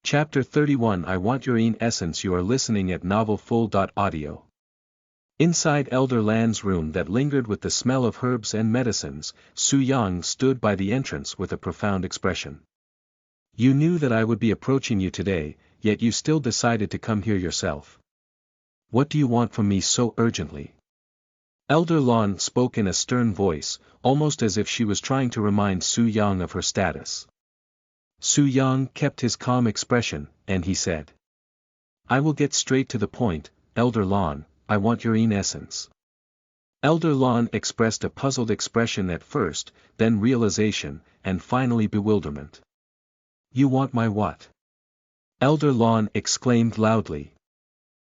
Chapter 31 I Want Your Own Essence. You are listening at novelfull.audio. Inside Elder Lan's room that lingered with the smell of herbs and medicines, Su Yang stood by the entrance with a profound expression. You knew that I would be approaching you today, yet you still decided to come here yourself. What do you want from me so urgently? Elder Lan spoke in a stern voice, almost as if she was trying to remind Su Yang of her status. Su Yang kept his calm expression, and he said. I will get straight to the point, Elder Lan, I want your own essence. Elder Lan expressed a puzzled expression at first, then realization, and finally bewilderment. You want my what? Elder Lan exclaimed loudly.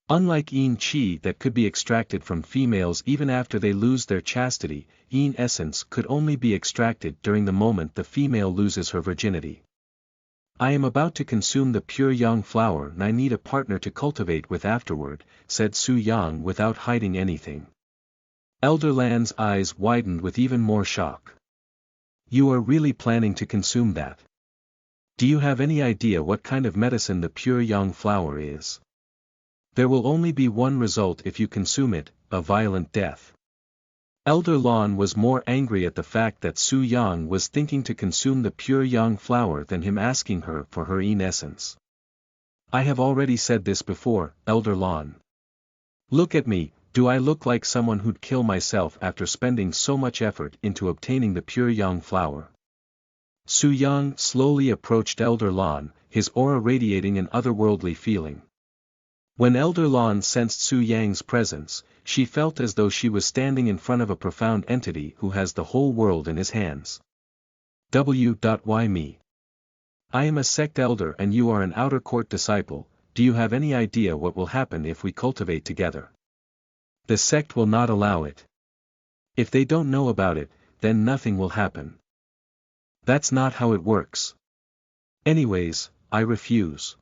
Unlike yin qi that could be extracted from females even after they lose their chastity, yin essence could only be extracted during the moment the female loses her virginity. I am about to consume the pure yang flower and I need a partner to cultivate with afterward, said Su Yang without hiding anything. Elder Lan's eyes widened with even more shock. You are really planning to consume that? Do you have any idea what kind of medicine the pure yang flower is? There will only be one result if you consume it, a violent death. Elder Lan was more angry at the fact that Su Yang was thinking to consume the pure yang flower than him asking her for her own essence. I have already said this before, Elder Lan. Look at me, do I look like someone who'd kill myself after spending so much effort into obtaining the pure yang flower? Su Yang slowly approached Elder Lan, his aura radiating an otherworldly feeling. When Elder Lan sensed Su Yang's presence, she felt as though she was standing in front of a profound entity who has the whole world in his hands. Why me? I am a sect elder and you are an outer court disciple. Do you have any idea what will happen if we cultivate together? The sect will not allow it. If they don't know about it, then nothing will happen. That's not how it works. Anyways, I refuse.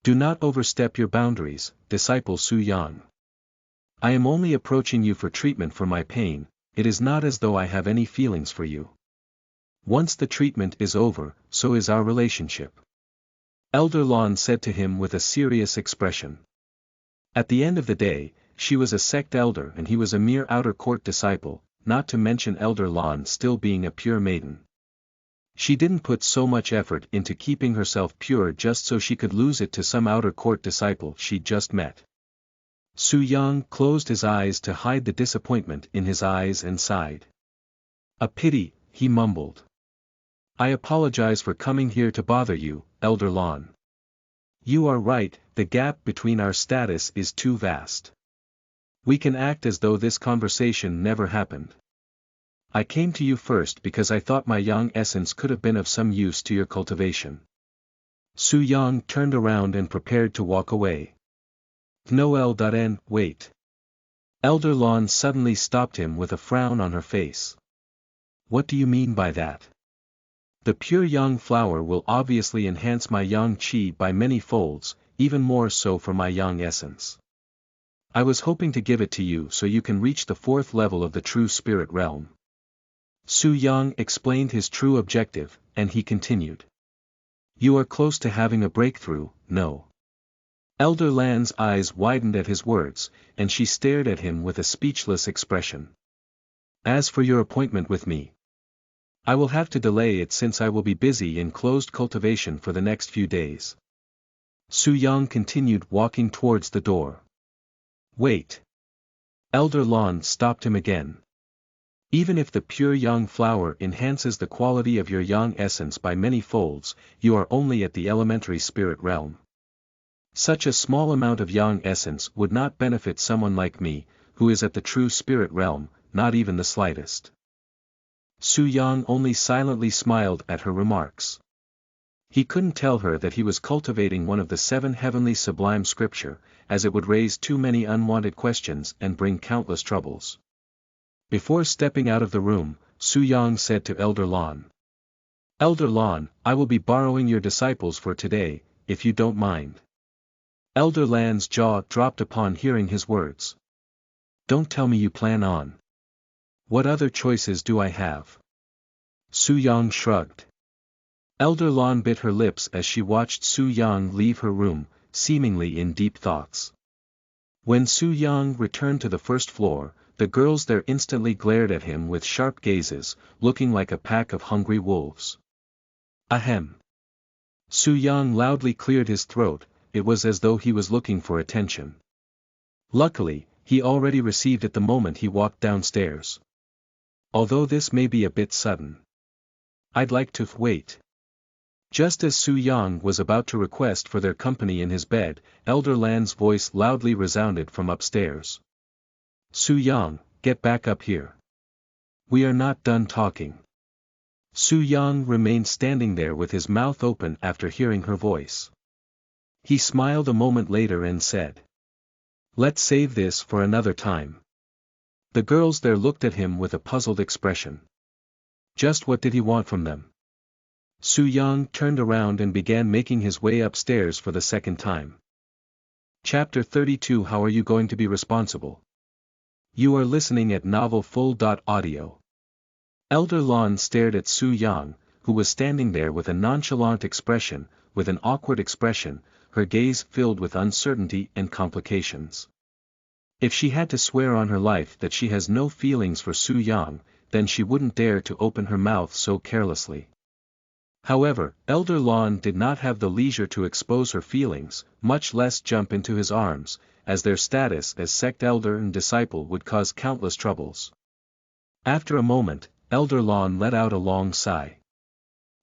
Do not overstep your boundaries, disciple Su Yang. I am only approaching you for treatment for my pain, it is not as though I have any feelings for you. Once the treatment is over, so is our relationship. Elder Lan said to him with a serious expression. At the end of the day, she was a sect elder and he was a mere outer court disciple, not to mention Elder Lan still being a pure maiden. She didn't put so much effort into keeping herself pure just so she could lose it to some outer court disciple she'd just met. Su Yang closed his eyes to hide the disappointment in his eyes and sighed. A pity, he mumbled. I apologize for coming here to bother you, Elder Lan. You are right, the gap between our status is too vast. We can act as though this conversation never happened. I came to you first because I thought my yang essence could have been of some use to your cultivation. Su Yang turned around and prepared to walk away. Noel.n, wait. Elder Lan suddenly stopped him with a frown on her face. What do you mean by that? The pure yang flower will obviously enhance my yang qi by many folds, even more so for my yang essence. I was hoping to give it to you so you can reach the 4th level of the true spirit realm. Su Yang explained his true objective, and he continued. You are close to having a breakthrough, no? Elder Lan's eyes widened at his words, and she stared at him with a speechless expression. As for your appointment with me, I will have to delay it since I will be busy in closed cultivation for the next few days. Su Yang continued walking towards the door. Wait. Elder Lan stopped him again. Even if the pure yang flower enhances the quality of your yang essence by many folds, you are only at the elementary spirit realm. Such a small amount of yang essence would not benefit someone like me, who is at the true spirit realm, not even the slightest. Su Yang only silently smiled at her remarks. He couldn't tell her that he was cultivating one of the 7 heavenly sublime scripture, as it would raise too many unwanted questions and bring countless troubles. Before stepping out of the room, Su Yang said to Elder Lan. Elder Lan, I will be borrowing your disciples for today, if you don't mind. Elder Lan's jaw dropped upon hearing his words. Don't tell me you plan on. What other choices do I have? Su Yang shrugged. Elder Lon bit her lips as she watched Su Yang leave her room, seemingly in deep thoughts. When Su Yang returned to the first floor, the girls there instantly glared at him with sharp gazes, looking like a pack of hungry wolves. Ahem. Su Yang loudly cleared his throat, it was as though he was looking for attention. Luckily, he already received it the moment he walked downstairs. Although this may be a bit sudden. I'd like to wait. Just as Su Yang was about to request for their company in his bed, Elder Lan's voice loudly resounded from upstairs. Su Yang, get back up here. We are not done talking. Su Yang remained standing there with his mouth open after hearing her voice. He smiled a moment later and said, let's save this for another time. The girls there looked at him with a puzzled expression. Just what did he want from them? Su Yang turned around and began making his way upstairs for the second time. Chapter 32 How are you going to be responsible? You are listening at novelfull.audio. Elder Lon stared at Su Yang, who was standing there with a nonchalant expression, with an awkward expression, her gaze filled with uncertainty and complications. If she had to swear on her life that she has no feelings for Su Yang, then she wouldn't dare to open her mouth so carelessly. However, Elder Lon did not have the leisure to expose her feelings, much less jump into his arms, as their status as sect elder and disciple would cause countless troubles. After a moment, Elder Lon let out a long sigh.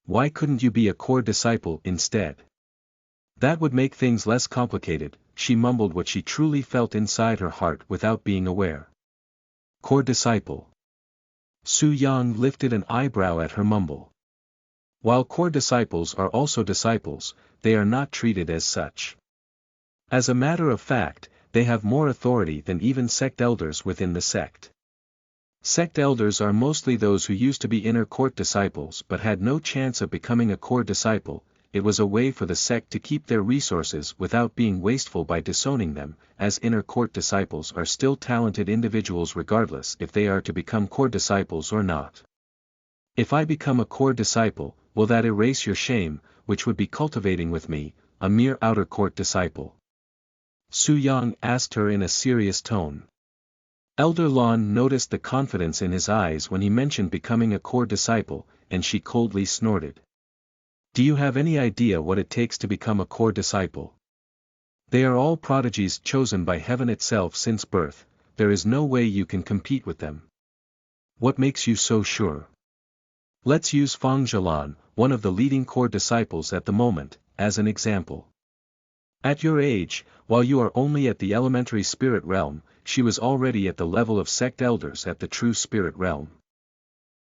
Why couldn't you be a core disciple instead? That would make things less complicated, she mumbled what she truly felt inside her heart without being aware. Core disciple. Su Yang lifted an eyebrow at her mumble. While core disciples are also disciples, they are not treated as such. As a matter of fact, they have more authority than even sect elders within the sect. Sect elders are mostly those who used to be inner court disciples but had no chance of becoming a core disciple. It was a way for the sect to keep their resources without being wasteful by disowning them, as inner court disciples are still talented individuals regardless if they are to become core disciples or not. If I become a core disciple, will that erase your shame, which would be cultivating with me, a mere outer court disciple? Su Yang asked her in a serious tone. Elder Lon noticed the confidence in his eyes when he mentioned becoming a core disciple, and she coldly snorted. Do you have any idea what it takes to become a core disciple? They are all prodigies chosen by heaven itself since birth, there is no way you can compete with them. What makes you so sure? Let's use Fang Zhelan, one of the leading core disciples at the moment, as an example. At your age, while you are only at the elementary spirit realm, she was already at the level of sect elders at the true spirit realm.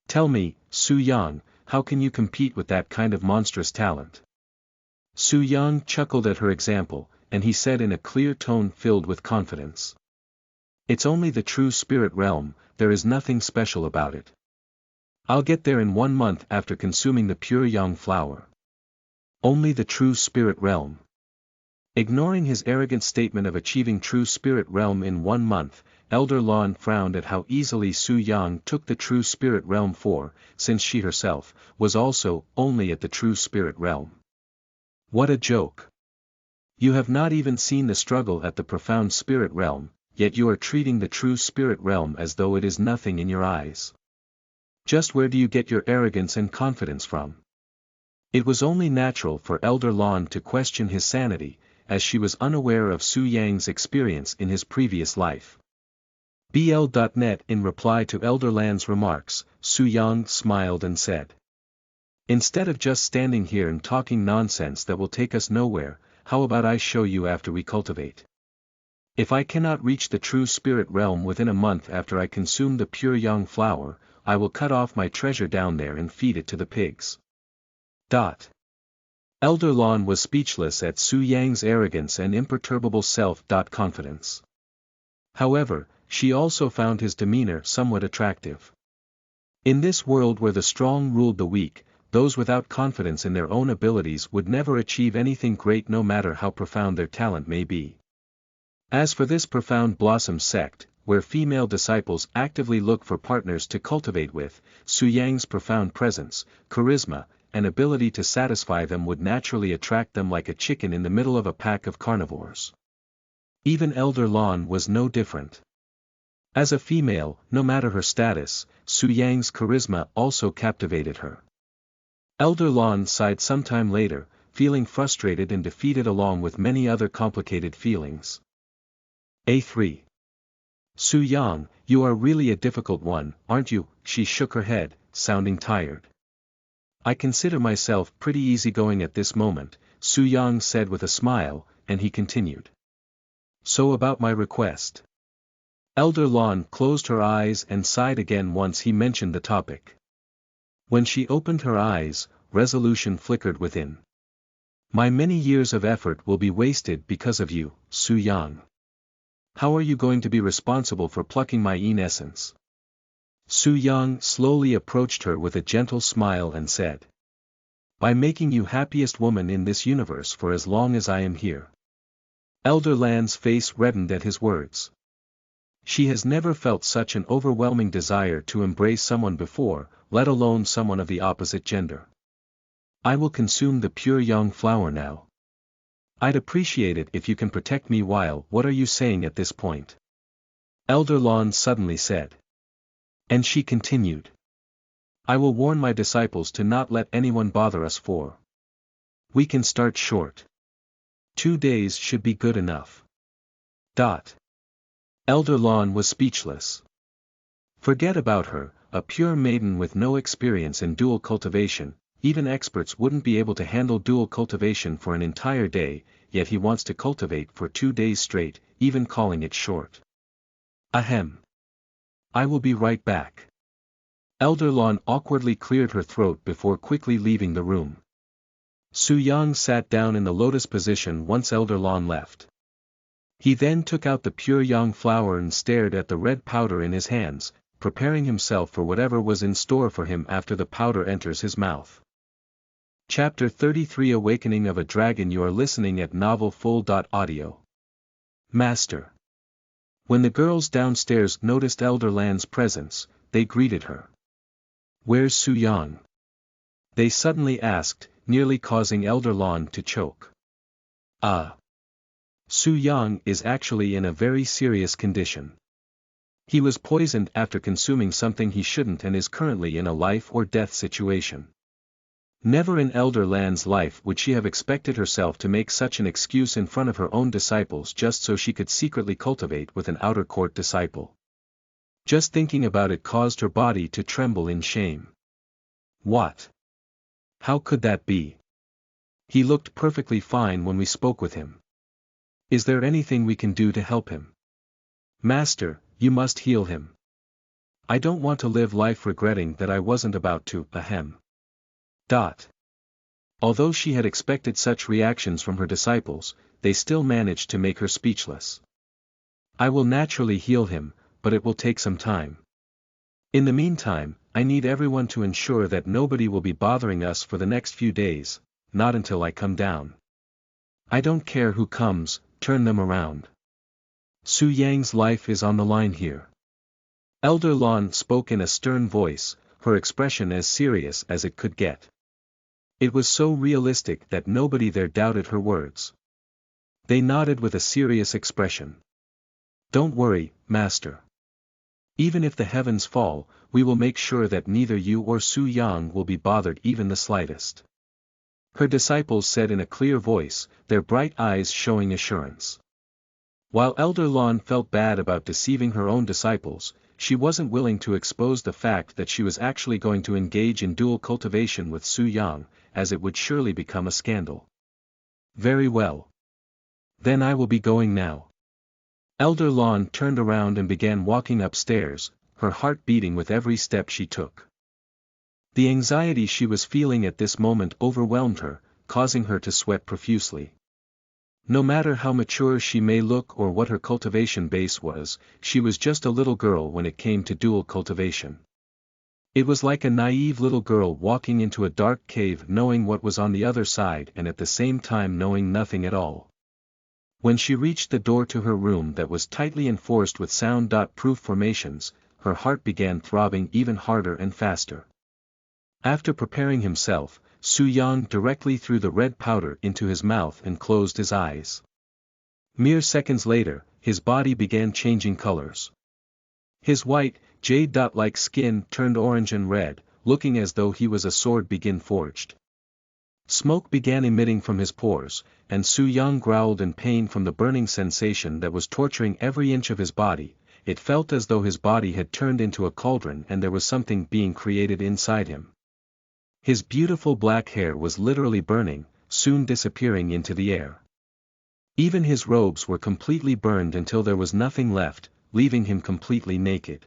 Tell me, Su Yang, how can you compete with that kind of monstrous talent? Su Yang chuckled at her example, and he said in a clear tone filled with confidence. It's only the true spirit realm, there is nothing special about it. I'll get there in 1 month after consuming the pure yang flower. Only the true spirit realm. Ignoring his arrogant statement of achieving true spirit realm in 1 month, Elder Lon frowned at how easily Su Yang took the true spirit realm since she herself was also only at the true spirit realm. What a joke. You have not even seen the struggle at the profound spirit realm, yet you are treating the true spirit realm as though it is nothing in your eyes. Just where do you get your arrogance and confidence from? It was only natural for Elder Lon to question his sanity, as she was unaware of Su Yang's experience in his previous life. BL.net In reply to Elder Lan's remarks, Su Yang smiled and said. Instead of just standing here and talking nonsense that will take us nowhere, how about I show you after we cultivate? If I cannot reach the true spirit realm within a month after I consume the pure yang flower, I will cut off my treasure down there and feed it to the pigs. Elder Lon was speechless at Su Yang's arrogance and imperturbable self-confidence. However, she also found his demeanor somewhat attractive. In this world where the strong ruled the weak, those without confidence in their own abilities would never achieve anything great no matter how profound their talent may be. As for this profound blossom sect, where female disciples actively look for partners to cultivate with, Su Yang's profound presence, charisma, an ability to satisfy them would naturally attract them like a chicken in the middle of a pack of carnivores. Even Elder Lon was no different. As a female, no matter her status, Su Yang's charisma also captivated her. Elder Lon sighed sometime later, feeling frustrated and defeated along with many other complicated feelings. A3. Su Yang, you are really a difficult one, aren't you? She shook her head, sounding tired. I consider myself pretty easygoing at this moment, Su Yang said with a smile, and he continued. So about my request. Elder Lon closed her eyes and sighed again once he mentioned the topic. When she opened her eyes, resolution flickered within. My many years of effort will be wasted because of you, Su Yang. How are you going to be responsible for plucking my yin essence? Su Yang slowly approached her with a gentle smile and said. By making you happiest woman in this universe for as long as I am here. Elder Lan's face reddened at his words. She has never felt such an overwhelming desire to embrace someone before, let alone someone of the opposite gender. I will consume the pure young flower now. I'd appreciate it if you can protect me while. What are you saying at this point? Elder Lon suddenly said. And she continued. I will warn my disciples to not let anyone bother us for. We can start short. 2 days should be good enough. Elder Lon was speechless. Forget about her, a pure maiden with no experience in dual cultivation, even experts wouldn't be able to handle dual cultivation for an entire day, yet he wants to cultivate for 2 days straight, even calling it short. Ahem. I will be right back. Elder Lon awkwardly cleared her throat before quickly leaving the room. Su Yang sat down in the lotus position once Elder Lon left. He then took out the pure yang flower and stared at the red powder in his hands, preparing himself for whatever was in store for him after the powder enters his mouth. Chapter 33 Awakening of a Dragon. You are listening at novelfull.audio. Master. When the girls downstairs noticed Elder Lan's presence, they greeted her. Where's Su Yang? They suddenly asked, nearly causing Elder Lon to choke. Su Yang is actually in a very serious condition. He was poisoned after consuming something he shouldn't and is currently in a life or death situation. Never in Elder Lan's life would she have expected herself to make such an excuse in front of her own disciples just so she could secretly cultivate with an outer court disciple. Just thinking about it caused her body to tremble in shame. What? How could that be? He looked perfectly fine when we spoke with him. Is there anything we can do to help him? Master, you must heal him. I don't want to live life regretting that I wasn't about to. Ahem. Although she had expected such reactions from her disciples, they still managed to make her speechless. I will naturally heal him, but it will take some time. In the meantime, I need everyone to ensure that nobody will be bothering us for the next few days, not until I come down. I don't care who comes, turn them around. Su Yang's life is on the line here. Elder Lon spoke in a stern voice, her expression as serious as it could get. It was so realistic that nobody there doubted her words. They nodded with a serious expression. Don't worry, Master. Even if the heavens fall, we will make sure that neither you or Su Yang will be bothered even the slightest. Her disciples said in a clear voice, their bright eyes showing assurance. While Elder Lon felt bad about deceiving her own disciples, she wasn't willing to expose the fact that she was actually going to engage in dual cultivation with Su Yang, as it would surely become a scandal. Very well. Then I will be going now. Elder Lon turned around and began walking upstairs, her heart beating with every step she took. The anxiety she was feeling at this moment overwhelmed her, causing her to sweat profusely. No matter how mature she may look or what her cultivation base was, she was just a little girl when it came to dual cultivation. It was like a naive little girl walking into a dark cave knowing what was on the other side and at the same time knowing nothing at all. When she reached the door to her room that was tightly enforced with sound-proof formations, her heart began throbbing even harder and faster. After preparing himself, Su Yang directly threw the red powder into his mouth and closed his eyes. Mere seconds later, his body began changing colors. His white, jade-like skin turned orange and red, looking as though he was a sword being forged. Smoke began emitting from his pores, and Su Yang growled in pain from the burning sensation that was torturing every inch of his body. It felt as though his body had turned into a cauldron and there was something being created inside him. His beautiful black hair was literally burning, soon disappearing into the air. Even his robes were completely burned until there was nothing left, leaving him completely naked.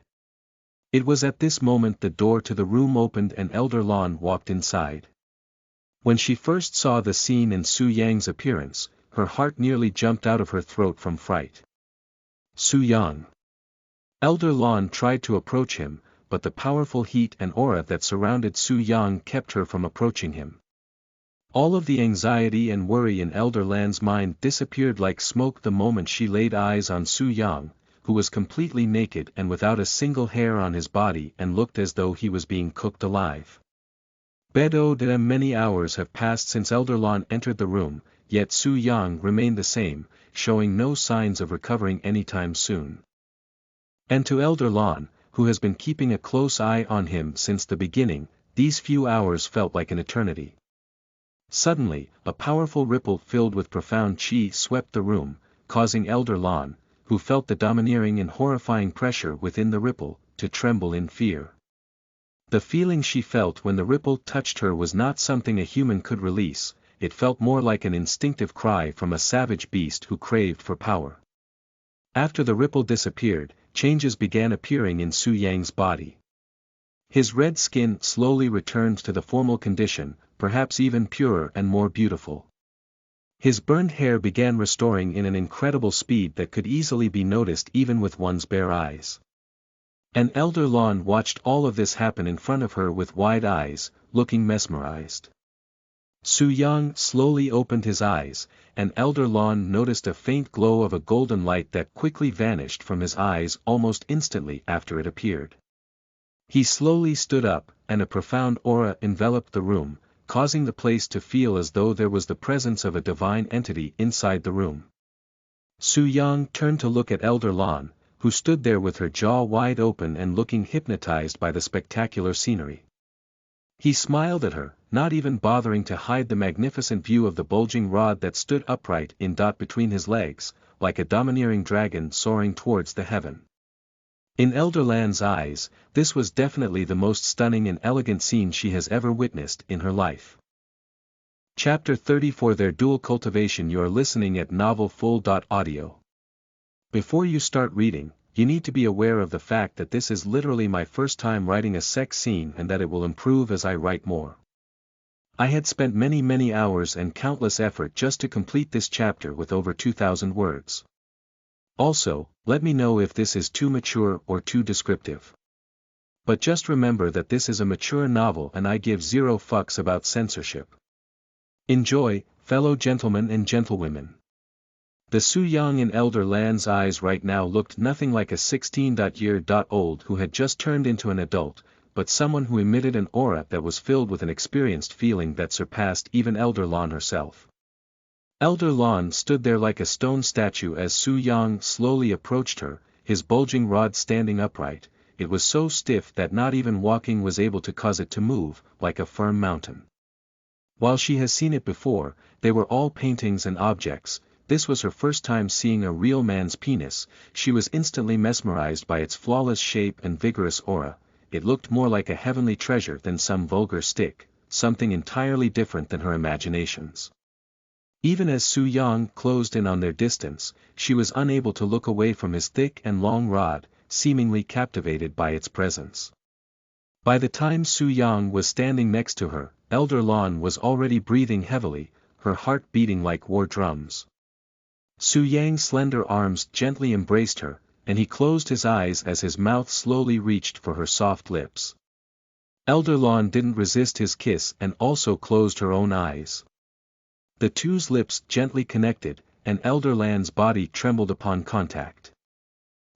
It was at this moment the door to the room opened and Elder Lan walked inside. When she first saw the scene in Su Yang's appearance, her heart nearly jumped out of her throat from fright. Su Yang. Elder Lan tried to approach him, but the powerful heat and aura that surrounded Su Yang kept her from approaching him. All of the anxiety and worry in Elder Lan's mind disappeared like smoke the moment she laid eyes on Su Yang, who was completely naked and without a single hair on his body and looked as though he was being cooked alive. Many hours have passed since Elder Lan entered the room, yet Su Yang remained the same, showing no signs of recovering anytime soon. And to Elder Lan, who has been keeping a close eye on him since the beginning, these few hours felt like an eternity. Suddenly, a powerful ripple filled with profound qi swept the room, causing Elder Lan, who felt the domineering and horrifying pressure within the ripple, to tremble in fear. The feeling she felt when the ripple touched her was not something a human could release, it felt more like an instinctive cry from a savage beast who craved for power. After the ripple disappeared, changes began appearing in Su Yang's body. His red skin slowly returned to the formal condition, perhaps even purer and more beautiful. His burned hair began restoring in an incredible speed that could easily be noticed even with one's bare eyes. And Elder Lan watched all of this happen in front of her with wide eyes, looking mesmerized. Su Yang slowly opened his eyes, and Elder Lan noticed a faint glow of a golden light that quickly vanished from his eyes almost instantly after it appeared. He slowly stood up, and a profound aura enveloped the room, causing the place to feel as though there was the presence of a divine entity inside the room. Su Yang turned to look at Elder Lan, who stood there with her jaw wide open and looking hypnotized by the spectacular scenery. He smiled at her, not even bothering to hide the magnificent view of the bulging rod that stood upright in dot between his legs, like a domineering dragon soaring towards the heaven. In Elder Lan's eyes, this was definitely the most stunning and elegant scene she has ever witnessed in her life. Chapter 34 Their Dual Cultivation. You are listening at novelfull.audio. Before you start reading, you need to be aware of the fact that this is literally my first time writing a sex scene and that it will improve as I write more. I had spent many hours and countless effort just to complete this chapter with over 2,000 words. Also, let me know if this is too mature or too descriptive. But just remember that this is a mature novel and I give zero fucks about censorship. Enjoy, fellow gentlemen and gentlewomen. The Su Yang in Elder Lan's eyes right now looked nothing like a 16-year-old who had just turned into an adult, but someone who emitted an aura that was filled with an experienced feeling that surpassed even Elder Lan herself. Elder Lan stood there like a stone statue as Su Yang slowly approached her, his bulging rod standing upright. It was so stiff that not even walking was able to cause it to move, like a firm mountain. While she has seen it before, they were all paintings and objects. This was her first time seeing a real man's penis. She was instantly mesmerized by its flawless shape and vigorous aura. It looked more like a heavenly treasure than some vulgar stick, something entirely different than her imaginations. Even as Su Yang closed in on their distance, she was unable to look away from his thick and long rod, seemingly captivated by its presence. By the time Su Yang was standing next to her, Elder Lan was already breathing heavily, her heart beating like war drums. Su Yang's slender arms gently embraced her, and he closed his eyes as his mouth slowly reached for her soft lips. Elder Lan didn't resist his kiss and also closed her own eyes. The two's lips gently connected, and Elder Lan's body trembled upon contact.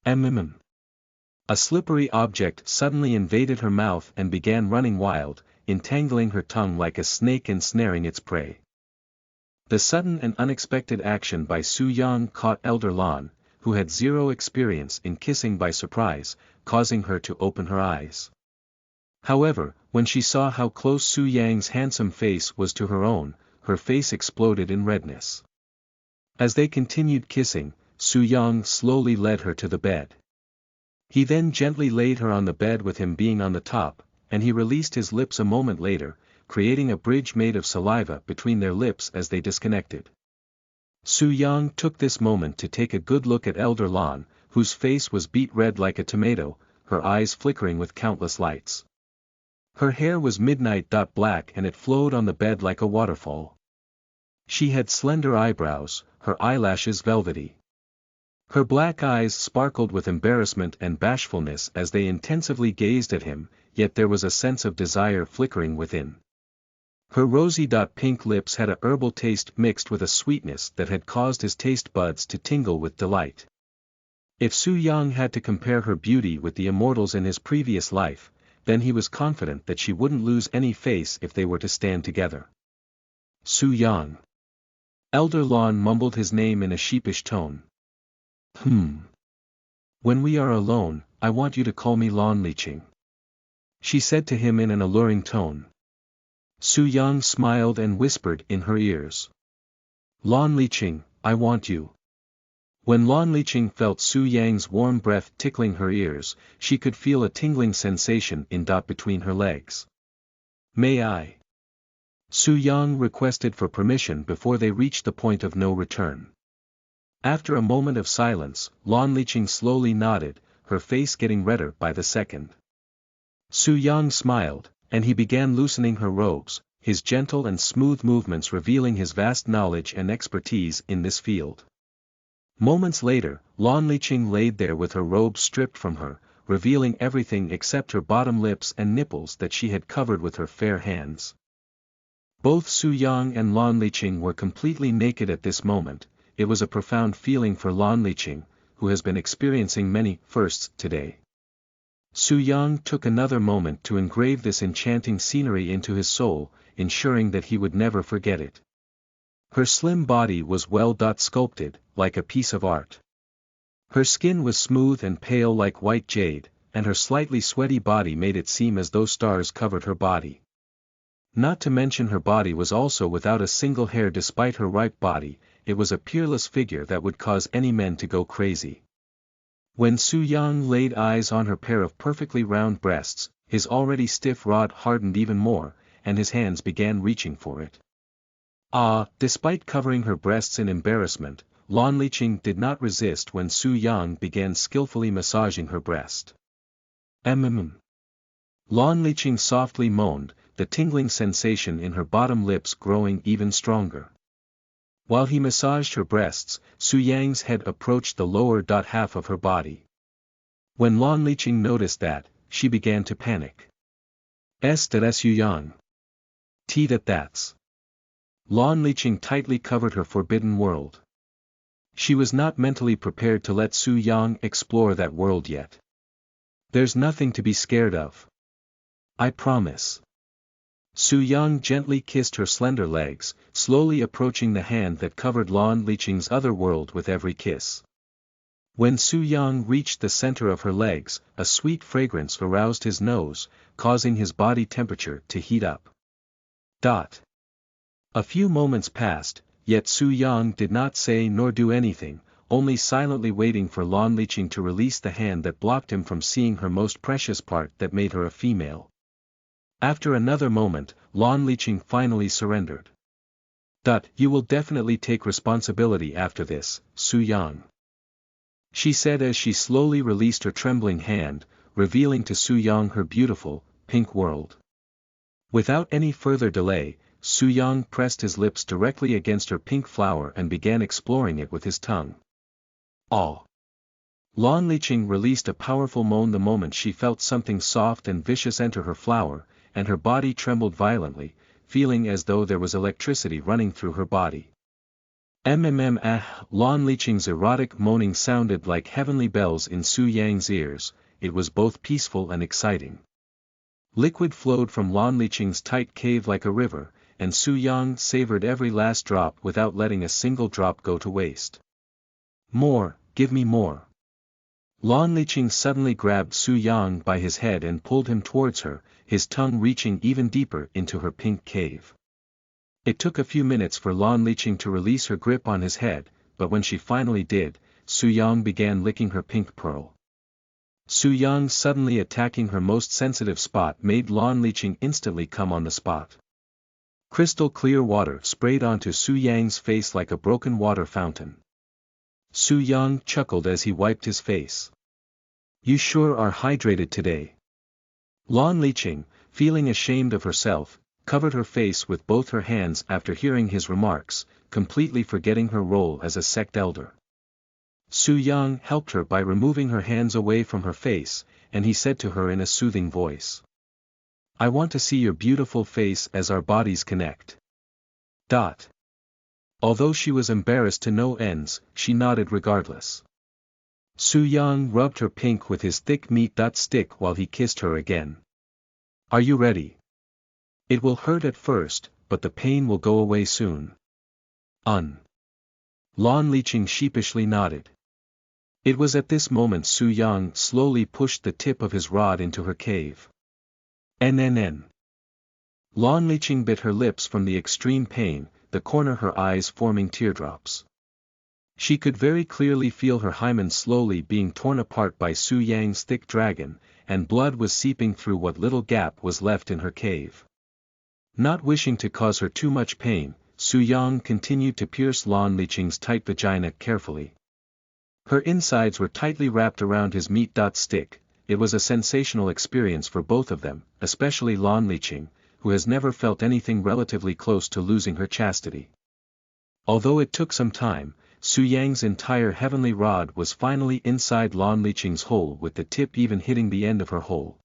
A slippery object suddenly invaded her mouth and began running wild. entangling her tongue like a snake ensnaring its prey. The sudden and unexpected action by Su Yang caught Elder Lan, who had zero experience in kissing, by surprise, causing her to open her eyes. However, when she saw how close Su Yang's handsome face was to her own, her face exploded in redness. As they continued kissing, Su Yang slowly led her to the bed. He then gently laid her on the bed with him being on the top, and he released his lips a moment later, creating a bridge made of saliva between their lips as they disconnected. Su Yang took this moment to take a good look at Elder Lan, whose face was beet red like a tomato, her eyes flickering with countless lights. Her hair was midnight black and it flowed on the bed like a waterfall. She had slender eyebrows, her eyelashes velvety. Her black eyes sparkled with embarrassment and bashfulness as they intensively gazed at him, yet there was a sense of desire flickering within. Her rosy pink lips had a herbal taste mixed with a sweetness that had caused his taste buds to tingle with delight. If Su Yang had to compare her beauty with the immortals in his previous life, then he was confident that she wouldn't lose any face if they were to stand together. Su Yang. Elder Lan mumbled his name in a sheepish tone. When we are alone, I want you to call me Lan Liqing. She said to him in an alluring tone. Su Yang smiled and whispered in her ears. Lan Liqing, I want you. When Lan Liqing felt Su Yang's warm breath tickling her ears, she could feel a tingling sensation in between her legs. May I? Su Yang requested for permission before they reached the point of no return. After a moment of silence, Lan Liqing slowly nodded, her face getting redder by the second. Su Yang smiled, and he began loosening her robes, his gentle and smooth movements revealing his vast knowledge and expertise in this field. Moments later, Lan Liqing laid there with her robes stripped from her, revealing everything except her bottom lips and nipples that she had covered with her fair hands. Both Su Yang and Lan Liqing were completely naked at this moment. It was a profound feeling for Lan Liqing, who has been experiencing many firsts today. Su Yang took another moment to engrave this enchanting scenery into his soul, ensuring that he would never forget it. Her slim body was well sculpted, like a piece of art. Her skin was smooth and pale like white jade, and her slightly sweaty body made it seem as though stars covered her body. Not to mention her body was also without a single hair despite her ripe body, it was a peerless figure that would cause any men to go crazy. When Su Yang laid eyes on her pair of perfectly round breasts, his already stiff rod hardened even more, and his hands began reaching for it. Despite covering her breasts in embarrassment, Lan Liqing did not resist when Su Yang began skillfully massaging her breast. Lan Liqing softly moaned, the tingling sensation in her bottom lips growing even stronger. While he massaged her breasts, Su Yang's head approached the lower half of her body. When Lan Liqing noticed that, she began to panic. Su Yang. That's. Lan Liqing tightly covered her forbidden world. She was not mentally prepared to let Su Yang explore that world yet. There's nothing to be scared of. I promise. Su Yang gently kissed her slender legs, slowly approaching the hand that covered Lan Liqing's other world with every kiss. When Su Yang reached the center of her legs, a sweet fragrance aroused his nose, causing his body temperature to heat up. A few moments passed, yet Su Yang did not say nor do anything, only silently waiting for Lan Liqing to release the hand that blocked him from seeing her most precious part that made her a female. After another moment, Lan Liqing finally surrendered. You will definitely take responsibility after this, Su Yang. She said as she slowly released her trembling hand, revealing to Su Yang her beautiful, pink world. Without any further delay, Su Yang pressed his lips directly against her pink flower and began exploring it with his tongue. Lan Liqing released a powerful moan the moment she felt something soft and vicious enter her flower, and her body trembled violently, feeling as though there was electricity running through her body. Lan Liqing's erotic moaning sounded like heavenly bells in Su Yang's ears, it was both peaceful and exciting. Liquid flowed from Lan Liqing's tight cave like a river, and Su Yang savored every last drop without letting a single drop go to waste. More, give me more. Lan Liqing suddenly grabbed Su Yang by his head and pulled him towards her, his tongue reaching even deeper into her pink cave. It took a few minutes for Lan Liqing to release her grip on his head, but when she finally did, Su Yang began licking her pink pearl. Su Yang suddenly attacking her most sensitive spot made Lan Liqing instantly come on the spot. Crystal clear water sprayed onto Su Yang's face like a broken water fountain. Su Yang chuckled as he wiped his face. You sure are hydrated today. Lan Liqing, feeling ashamed of herself, covered her face with both her hands after hearing his remarks, completely forgetting her role as a sect elder. Su Yang helped her by removing her hands away from her face, and he said to her in a soothing voice. I want to see your beautiful face as our bodies connect. Although she was embarrassed to no ends, she nodded regardless. Su Yang rubbed her pink with his thick meat stick while he kissed her again. Are you ready? It will hurt at first, but the pain will go away soon. Lan Liqing sheepishly nodded. It was at this moment Su Yang slowly pushed the tip of his rod into her cave. Lan Liqing bit her lips from the extreme pain, the corner her eyes forming teardrops. She could very clearly feel her hymen slowly being torn apart by Su Yang's thick dragon, and blood was seeping through what little gap was left in her cave. Not wishing to cause her too much pain, Su Yang continued to pierce Lan Liqing's tight vagina carefully. Her insides were tightly wrapped around his meat stick. It was a sensational experience for both of them, especially Lan Liqing, who has never felt anything relatively close to losing her chastity. Although it took some time, Su Yang's entire heavenly rod was finally inside Lan Liqing's hole with the tip even hitting the end of her hole.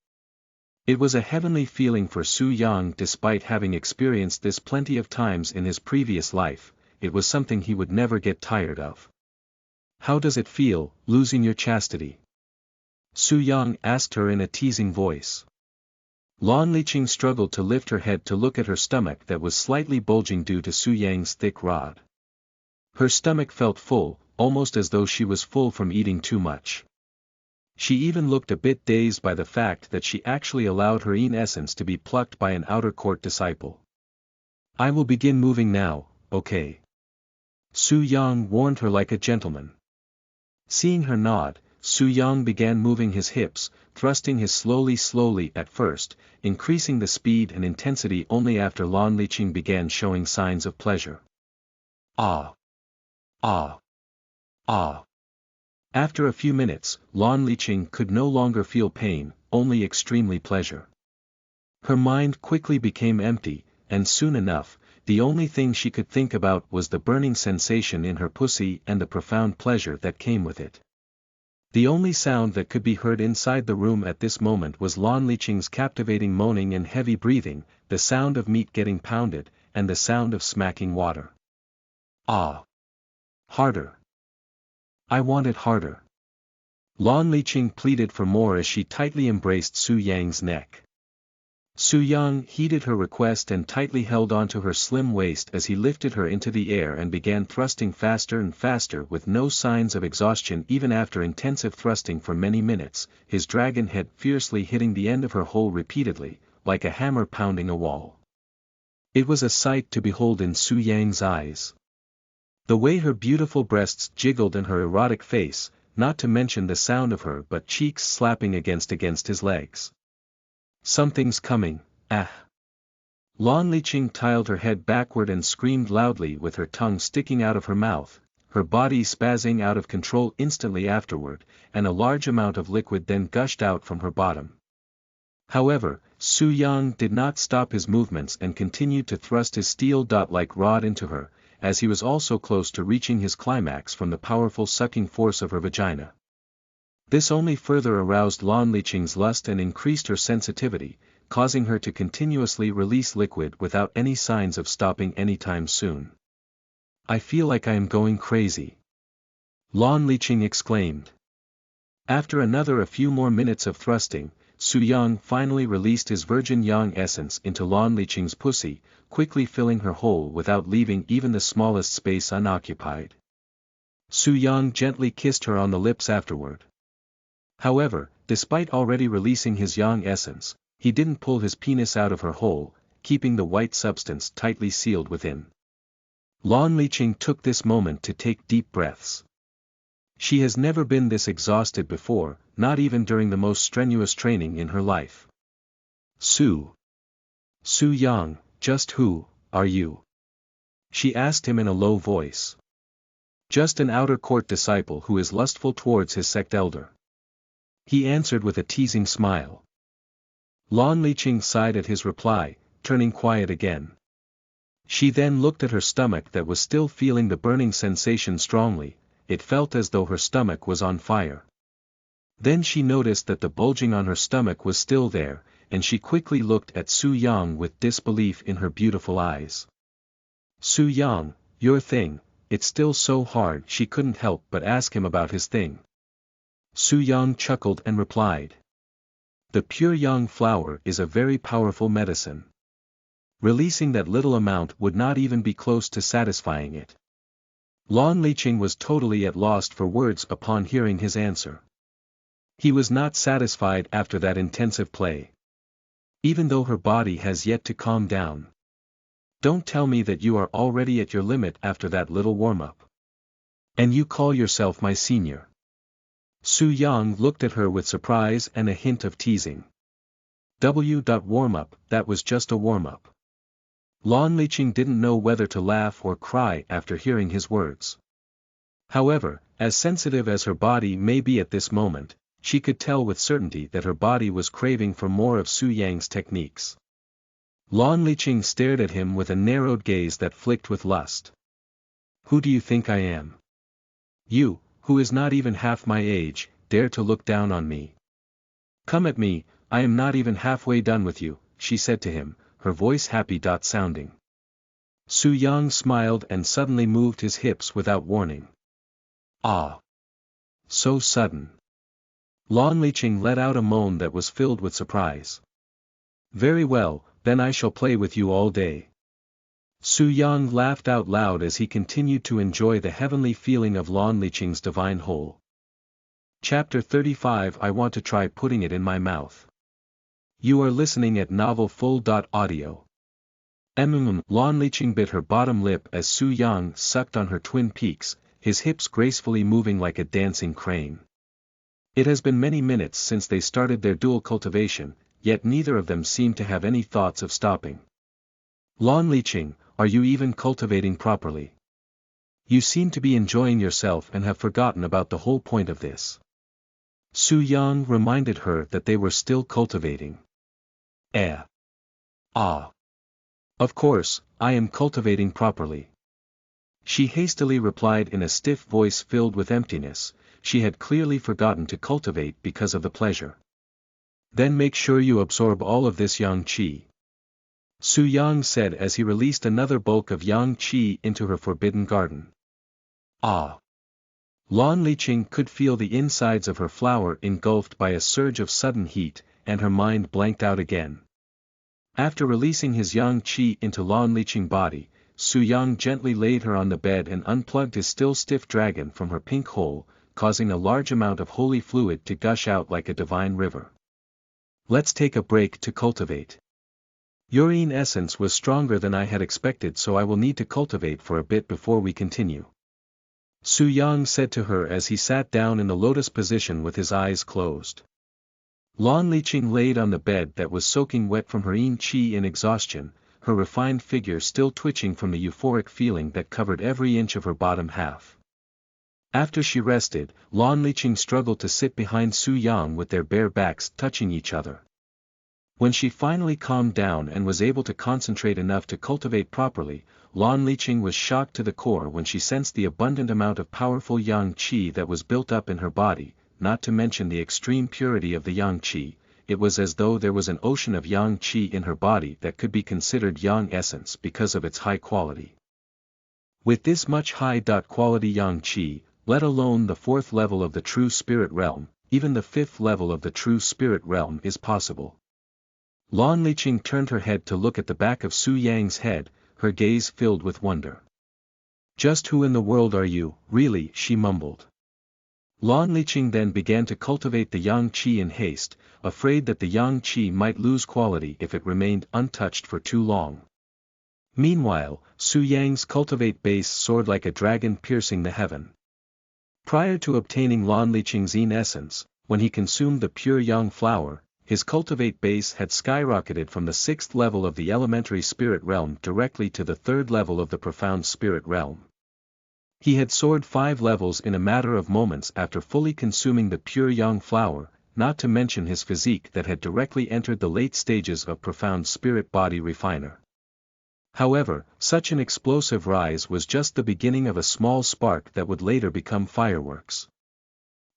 It was a heavenly feeling for Su Yang despite having experienced this plenty of times in his previous life. It was something he would never get tired of. How does it feel, losing your chastity? Su Yang asked her in a teasing voice. Lan Liqing struggled to lift her head to look at her stomach that was slightly bulging due to Su Yang's thick rod. Her stomach felt full, almost as though she was full from eating too much. She even looked a bit dazed by the fact that she actually allowed her essence to be plucked by an outer court disciple. I will begin moving now, okay? Su Yang warned her like a gentleman. Seeing her nod, Su Yang began moving his hips, thrusting his slowly at first, increasing the speed and intensity only after Lan Liqing began showing signs of pleasure. Ah! Ah! Ah! After a few minutes, Lan Liqing could no longer feel pain, only extremely pleasure. Her mind quickly became empty, and soon enough, the only thing she could think about was the burning sensation in her pussy and the profound pleasure that came with it. The only sound that could be heard inside the room at this moment was Lan Liqing's captivating moaning and heavy breathing, the sound of meat getting pounded, and the sound of smacking water. Ah! Harder! I want it harder. Lan Liqing pleaded for more as she tightly embraced Su Yang's neck. Su Yang heeded her request and tightly held onto her slim waist as he lifted her into the air and began thrusting faster and faster with no signs of exhaustion even after intensive thrusting for many minutes, his dragon head fiercely hitting the end of her hole repeatedly, like a hammer pounding a wall. It was a sight to behold in Su Yang's eyes. The way her beautiful breasts jiggled and her erotic face, not to mention the sound of her butt cheeks slapping against his legs. Something's coming, ah! Lan Liqing tiled her head backward and screamed loudly with her tongue sticking out of her mouth, her body spazzing out of control instantly afterward, and a large amount of liquid then gushed out from her bottom. However, Su Yang did not stop his movements and continued to thrust his steel-like rod into her, as he was also close to reaching his climax from the powerful sucking force of her vagina. This only further aroused Lan Liqing's lust and increased her sensitivity, causing her to continuously release liquid without any signs of stopping anytime soon. I feel like I am going crazy. Lan Liqing exclaimed. After a few more minutes of thrusting, Su Yang finally released his virgin yang essence into Lan Liqing's pussy, quickly filling her hole without leaving even the smallest space unoccupied. Su Yang gently kissed her on the lips afterward. However, despite already releasing his yang essence, he didn't pull his penis out of her hole, keeping the white substance tightly sealed within. Lan Liqing took this moment to take deep breaths. She has never been this exhausted before, not even during the most strenuous training in her life. Su Yang, just who are you? She asked him in a low voice. Just an outer court disciple who is lustful towards his sect elder. He answered with a teasing smile. Lan Liqing sighed at his reply, turning quiet again. She then looked at her stomach that was still feeling the burning sensation strongly. It felt as though her stomach was on fire. Then she noticed that the bulging on her stomach was still there, and she quickly looked at Su Yang with disbelief in her beautiful eyes. Su Yang, your thing, it's still so hard. She couldn't help but ask him about his thing. Su Yang chuckled and replied. The pure yang flower is a very powerful medicine. Releasing that little amount would not even be close to satisfying it. Lan Liqing was totally at loss for words upon hearing his answer. He was not satisfied after that intensive play. Even though her body has yet to calm down. Don't tell me that you are already at your limit after that little warm-up. And you call yourself my senior. Su Yang looked at her with surprise and a hint of teasing. Warm-up, that was just a warm-up. Lan Liqing didn't know whether to laugh or cry after hearing his words. However, as sensitive as her body may be at this moment, she could tell with certainty that her body was craving for more of Su Yang's techniques. Lan Liqing stared at him with a narrowed gaze that flicked with lust. Who do you think I am? You, who is not even half my age, dare to look down on me. Come at me, I am not even halfway done with you, she said to him, her voice happy sounding. Su Yang smiled and suddenly moved his hips without warning. Ah! So sudden. Lan Liqing let out a moan that was filled with surprise. Very well, then I shall play with you all day. Su Yang laughed out loud as he continued to enjoy the heavenly feeling of Lan Liqing's divine hole. Chapter 35 I want to try putting it in my mouth. You are listening at novelfull.audio. Lan Liqing bit her bottom lip as Su Yang sucked on her twin peaks, his hips gracefully moving like a dancing crane. It has been many minutes since they started their dual cultivation, yet neither of them seemed to have any thoughts of stopping. Lan Liqing, are you even cultivating properly? You seem to be enjoying yourself and have forgotten about the whole point of this. Su Yang reminded her that they were still cultivating. Ah. Of course, I am cultivating properly. She hastily replied in a stiff voice filled with emptiness. She had clearly forgotten to cultivate because of the pleasure. Then make sure you absorb all of this yang qi. Su Yang said as he released another bulk of yang qi into her forbidden garden. Ah! Lan Liqing could feel the insides of her flower engulfed by a surge of sudden heat, and her mind blanked out again. After releasing his yang qi into Lan Liqing's body, Su Yang gently laid her on the bed and unplugged his still stiff dragon from her pink hole, causing a large amount of holy fluid to gush out like a divine river. Let's take a break to cultivate. Your yin essence was stronger than I had expected, so I will need to cultivate for a bit before we continue. Su Yang said to her as he sat down in the lotus position with his eyes closed. Lan Liqing laid on the bed that was soaking wet from her yin qi in exhaustion, her refined figure still twitching from the euphoric feeling that covered every inch of her bottom half. After she rested, Lan Liqing struggled to sit behind Su Yang with their bare backs touching each other. When she finally calmed down and was able to concentrate enough to cultivate properly, Lan Liqing was shocked to the core when she sensed the abundant amount of powerful yang qi that was built up in her body, not to mention the extreme purity of the yang qi. It was as though there was an ocean of yang qi in her body that could be considered yang essence because of its high quality. With this much high quality yang qi, let alone the fourth level of the true spirit realm, even the 5th level of the true spirit realm is possible. Lan Liqing turned her head to look at the back of Su Yang's head, her gaze filled with wonder. Just who in the world are you, really? She mumbled. Lan Liqing then began to cultivate the yang qi in haste, afraid that the yang qi might lose quality if it remained untouched for too long. Meanwhile, Su Yang's cultivate base soared like a dragon piercing the heaven. Prior to obtaining Lan Liqing's yin essence, when he consumed the pure yang flower, his cultivate base had skyrocketed from the 6th level of the elementary spirit realm directly to the 3rd level of the profound spirit realm. He had soared 5 levels in a matter of moments after fully consuming the pure yang flower, not to mention his physique that had directly entered the late stages of profound spirit body refiner. However, such an explosive rise was just the beginning of a small spark that would later become fireworks.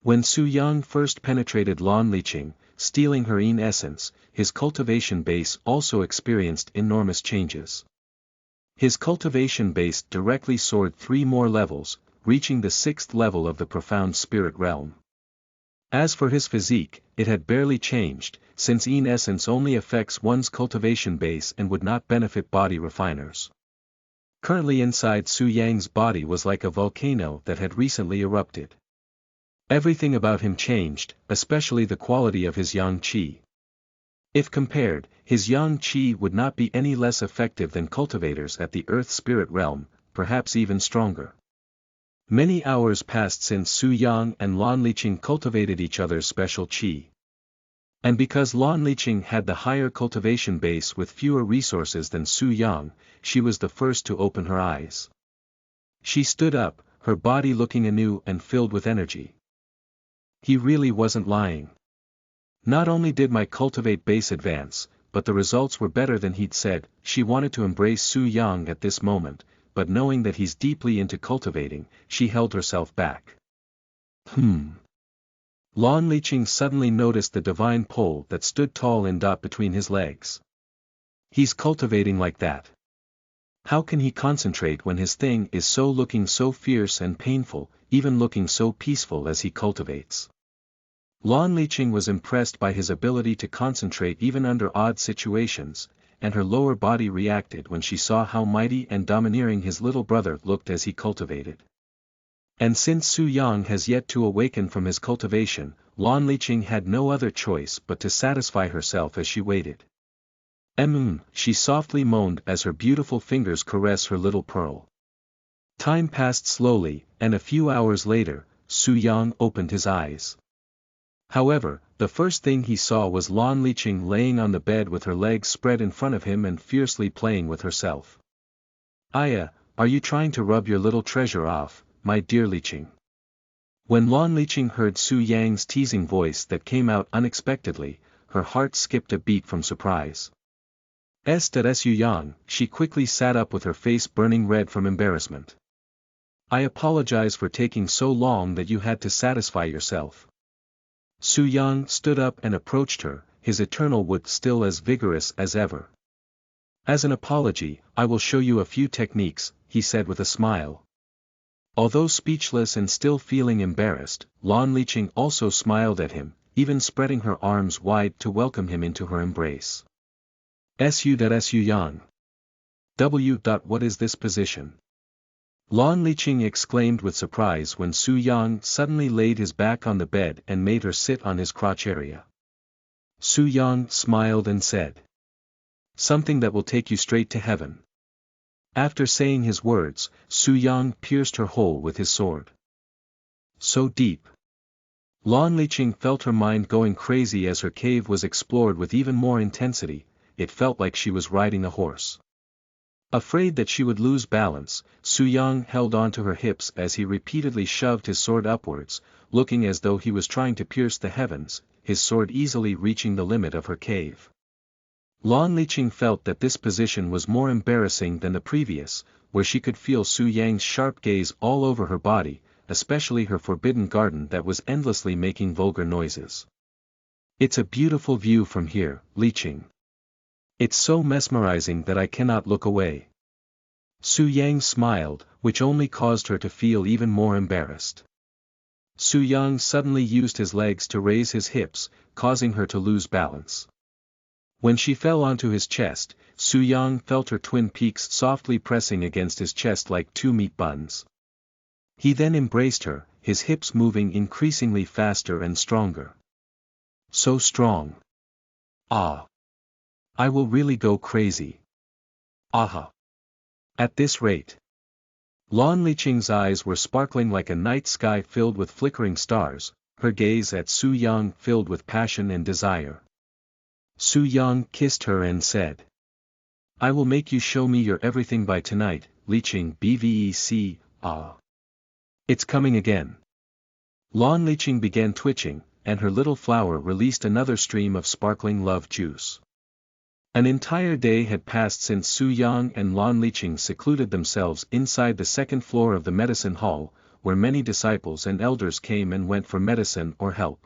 When Su Yang first penetrated Lan Liqing, stealing her yin essence, his cultivation base also experienced enormous changes. His cultivation base directly soared 3 more levels, reaching the 6th level of the profound spirit realm. As for his physique, it had barely changed, since yin essence only affects one's cultivation base and would not benefit body refiners. Currently inside Su Yang's body was like a volcano that had recently erupted. Everything about him changed, especially the quality of his yang qi. If compared, his yang qi would not be any less effective than cultivators at the earth spirit realm, perhaps even stronger. Many hours passed since Su Yang and Lan Liqing cultivated each other's special qi. And because Lan Liqing had the higher cultivation base with fewer resources than Su Yang, she was the first to open her eyes. She stood up, her body looking anew and filled with energy. He really wasn't lying. Not only did my cultivate base advance, but the results were better than he'd said. She wanted to embrace Su Yang at this moment, but knowing that he's deeply into cultivating, she held herself back. Lan Liqing suddenly noticed the divine pole that stood tall in dot between his legs. He's cultivating like that. How can he concentrate when his thing is so looking so fierce and painful, even looking so peaceful as he cultivates? Lan Liqing was impressed by his ability to concentrate even under odd situations, and her lower body reacted when she saw how mighty and domineering his little brother looked as he cultivated. And since Su Yang has yet to awaken from his cultivation, Lan Liqing had no other choice but to satisfy herself as she waited. She softly moaned as her beautiful fingers caressed her little pearl. Time passed slowly, and a few hours later, Su Yang opened his eyes. However, the first thing he saw was Lan Liqing laying on the bed with her legs spread in front of him and fiercely playing with herself. Aya, are you trying to rub your little treasure off, my dear Liqing? When Lan Liqing heard Su Yang's teasing voice that came out unexpectedly, her heart skipped a beat from surprise. Su Yang, she quickly sat up with her face burning red from embarrassment. I apologize for taking so long that you had to satisfy yourself. Su Yang stood up and approached her, his eternal wit still as vigorous as ever. As an apology, I will show you a few techniques, he said with a smile. Although speechless and still feeling embarrassed, Lan Liqing also smiled at him, even spreading her arms wide to welcome him into her embrace. Su Yang. What is this position? Lan Liqing exclaimed with surprise when Su Yang suddenly laid his back on the bed and made her sit on his crotch area. Su Yang smiled and said, something that will take you straight to heaven. After saying his words, Su Yang pierced her hole with his sword. So deep. Lan Liqing felt her mind going crazy as her cave was explored with even more intensity. It felt like she was riding a horse. Afraid that she would lose balance, Su Yang held on to her hips as he repeatedly shoved his sword upwards, looking as though he was trying to pierce the heavens, his sword easily reaching the limit of her cave. Lan Liqing felt that this position was more embarrassing than the previous, where she could feel Su Yang's sharp gaze all over her body, especially her forbidden garden that was endlessly making vulgar noises. It's a beautiful view from here, Liqing. It's so mesmerizing that I cannot look away. Su Yang smiled, which only caused her to feel even more embarrassed. Su Yang suddenly used his legs to raise his hips, causing her to lose balance. When she fell onto his chest, Su Yang felt her twin peaks softly pressing against his chest like two meat buns. He then embraced her, his hips moving increasingly faster and stronger. So strong. Ah. I will really go crazy. Aha. At this rate. Lan Liqing's eyes were sparkling like a night sky filled with flickering stars, her gaze at Su Yang filled with passion and desire. Su Yang kissed her and said, I will make you show me your everything by tonight, Liqing bvec, ah. It's coming again. Lan Liqing began twitching, and her little flower released another stream of sparkling love juice. An entire day had passed since Su Yang and Lan Liqing secluded themselves inside the second floor of the medicine hall, where many disciples and elders came and went for medicine or help.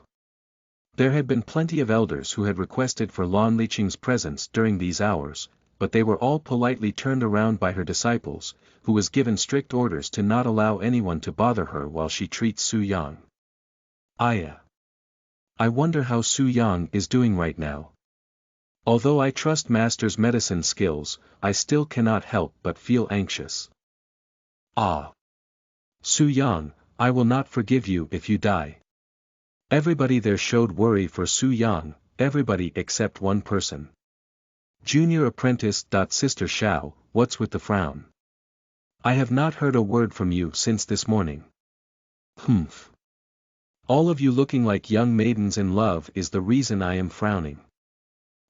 There had been plenty of elders who had requested for Lan Liqing's presence during these hours, but they were all politely turned around by her disciples, who was given strict orders to not allow anyone to bother her while she treats Su Yang. I wonder how Su Yang is doing right now. Although I trust Master's medicine skills, I still cannot help but feel anxious. Ah. Su Yang, I will not forgive you if you die. Everybody there showed worry for Su Yang, everybody except one person. Junior apprentice. Sister Xiao, what's with the frown? I have not heard a word from you since this morning. Humph. All of you looking like young maidens in love is the reason I am frowning.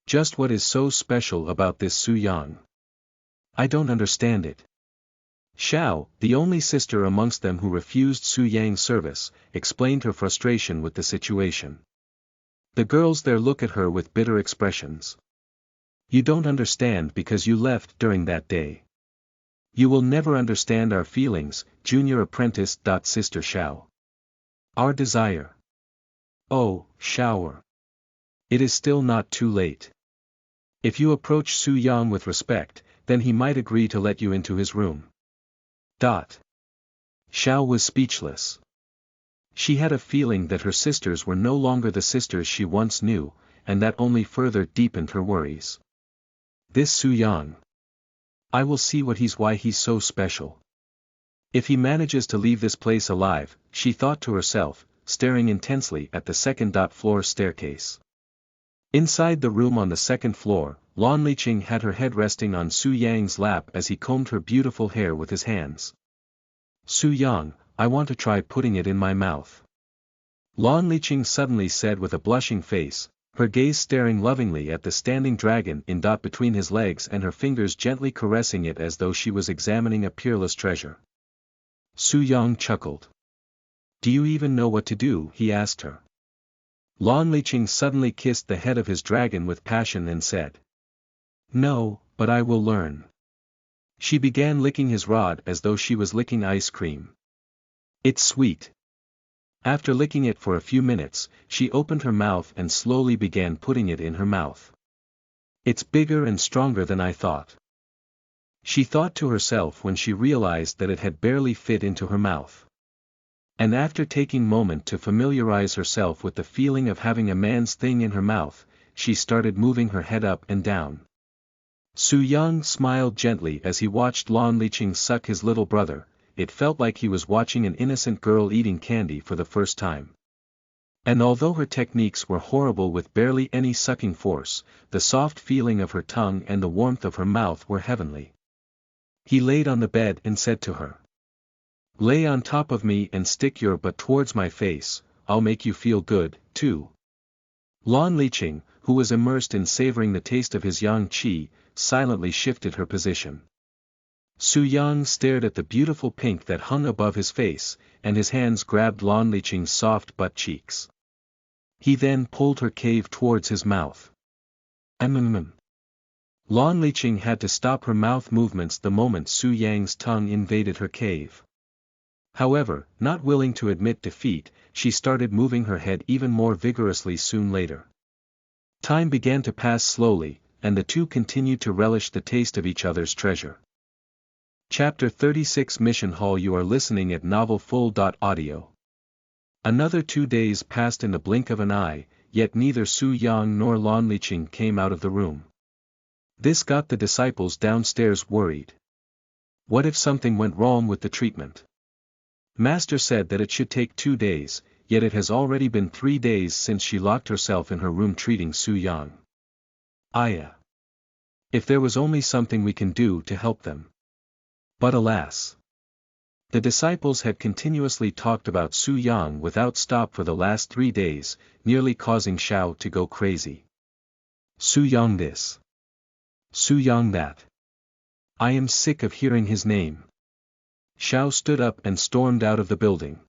Just what is so special about this Su Yang? I don't understand it. Xiao, the only sister amongst them who refused Su Yang's service, explained her frustration with the situation. The girls there look at her with bitter expressions. You don't understand because you left during that day. You will never understand our feelings, junior apprentice. Sister Xiao. Our desire. Oh, Xiao. It is still not too late. If you approach Su Yang with respect, then he might agree to let you into his room. Xiao was speechless. She had a feeling that her sisters were no longer the sisters she once knew, and that only further deepened her worries. This Su Yang. I will see why he's so special. If he manages to leave this place alive, she thought to herself, staring intensely at the second-floor staircase. Inside the room on the second floor, Lan Liqing had her head resting on Su Yang's lap as he combed her beautiful hair with his hands. Su Yang, I want to try putting it in my mouth. Lan Liqing suddenly said with a blushing face, her gaze staring lovingly at the standing dragon in between his legs and her fingers gently caressing it as though she was examining a peerless treasure. Su Yang chuckled. Do you even know what to do? He asked her. Lan Liqing suddenly kissed the head of his dragon with passion and said. No, but I will learn. She began licking his rod as though she was licking ice cream. It's sweet. After licking it for a few minutes, she opened her mouth and slowly began putting it in her mouth. It's bigger and stronger than I thought. She thought to herself when she realized that it had barely fit into her mouth. And after taking a moment to familiarize herself with the feeling of having a man's thing in her mouth, she started moving her head up and down. Su Yang smiled gently as he watched Lan Liqing suck his little brother. It felt like he was watching an innocent girl eating candy for the first time. And although her techniques were horrible with barely any sucking force, the soft feeling of her tongue and the warmth of her mouth were heavenly. He laid on the bed and said to her. Lay on top of me and stick your butt towards my face, I'll make you feel good, too. Lan Liqing, who was immersed in savoring the taste of his yang qi, silently shifted her position. Su Yang stared at the beautiful pink that hung above his face, and his hands grabbed Lan Liqing's soft butt cheeks. He then pulled her cave towards his mouth. Lan Liqing had to stop her mouth movements the moment Su Yang's tongue invaded her cave. However, not willing to admit defeat, she started moving her head even more vigorously soon later. Time began to pass slowly, and the two continued to relish the taste of each other's treasure. Chapter 36 Mission Hall. You are listening at novelfull.audio. Another 2 days passed in the blink of an eye, yet neither Su Yang nor Lon Liqing came out of the room. This got the disciples downstairs worried. What if something went wrong with the treatment? Master said that it should take 2 days, yet it has already been 3 days since she locked herself in her room treating Su Yang. Aya. If there was only something we can do to help them. But alas. The disciples had continuously talked about Su Yang without stop for the last 3 days, nearly causing Xiao to go crazy. Su Yang this. Su Yang that. I am sick of hearing his name. Xiao stood up and stormed out of the building.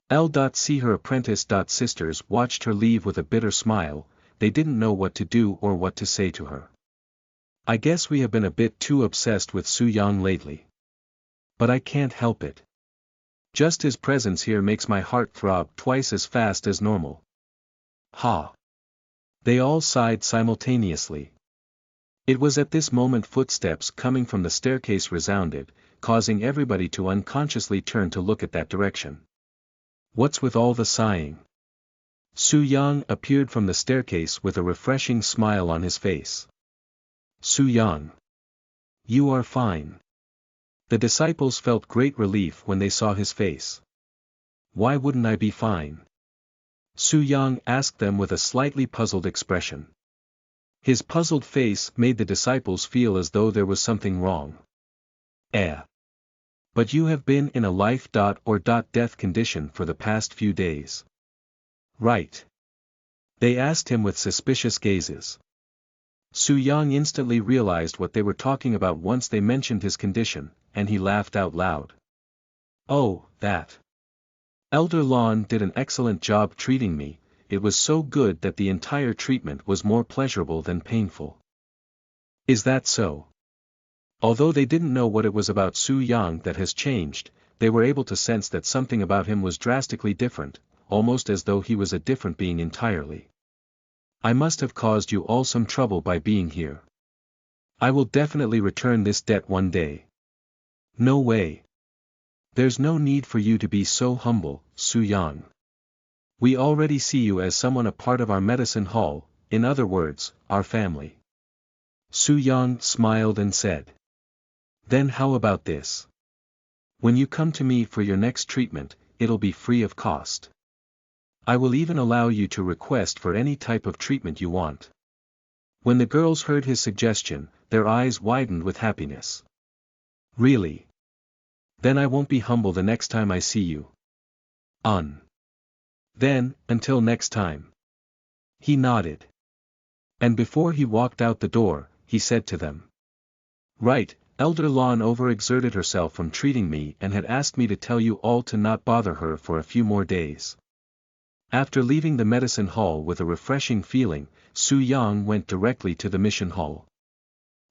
L.C. her apprentice. Sisters watched her leave with a bitter smile. They didn't know what to do or what to say to her. I guess we have been a bit too obsessed with Su Yang lately. But I can't help it. Just his presence here makes my heart throb twice as fast as normal. Ha! They all sighed simultaneously. It was at this moment footsteps coming from the staircase resounded, causing everybody to unconsciously turn to look at that direction. What's with all the sighing? Su Yang appeared from the staircase with a refreshing smile on his face. Su Yang. You are fine. The disciples felt great relief when they saw his face. Why wouldn't I be fine? Su Yang asked them with a slightly puzzled expression. His puzzled face made the disciples feel as though there was something wrong. But you have been in a life-or-death condition for the past few days. Right. They asked him with suspicious gazes. Su Yang instantly realized what they were talking about once they mentioned his condition, and he laughed out loud. Oh, that. Elder Lon did an excellent job treating me. It was so good that the entire treatment was more pleasurable than painful. Is that so? Although they didn't know what it was about Su Yang that has changed, they were able to sense that something about him was drastically different, almost as though he was a different being entirely. I must have caused you all some trouble by being here. I will definitely return this debt one day. No way. There's no need for you to be so humble, Su Yang. We already see you as someone a part of our medicine hall, in other words, our family. Su Yang smiled and said. Then how about this? When you come to me for your next treatment, it'll be free of cost. I will even allow you to request for any type of treatment you want. When the girls heard his suggestion, their eyes widened with happiness. Really? Then I won't be humble the next time I see you. Then, until next time. He nodded. And before he walked out the door, he said to them. Right, Elder Lon overexerted herself from treating me and had asked me to tell you all to not bother her for a few more days. After leaving the medicine hall with a refreshing feeling, Su Yang went directly to the mission hall.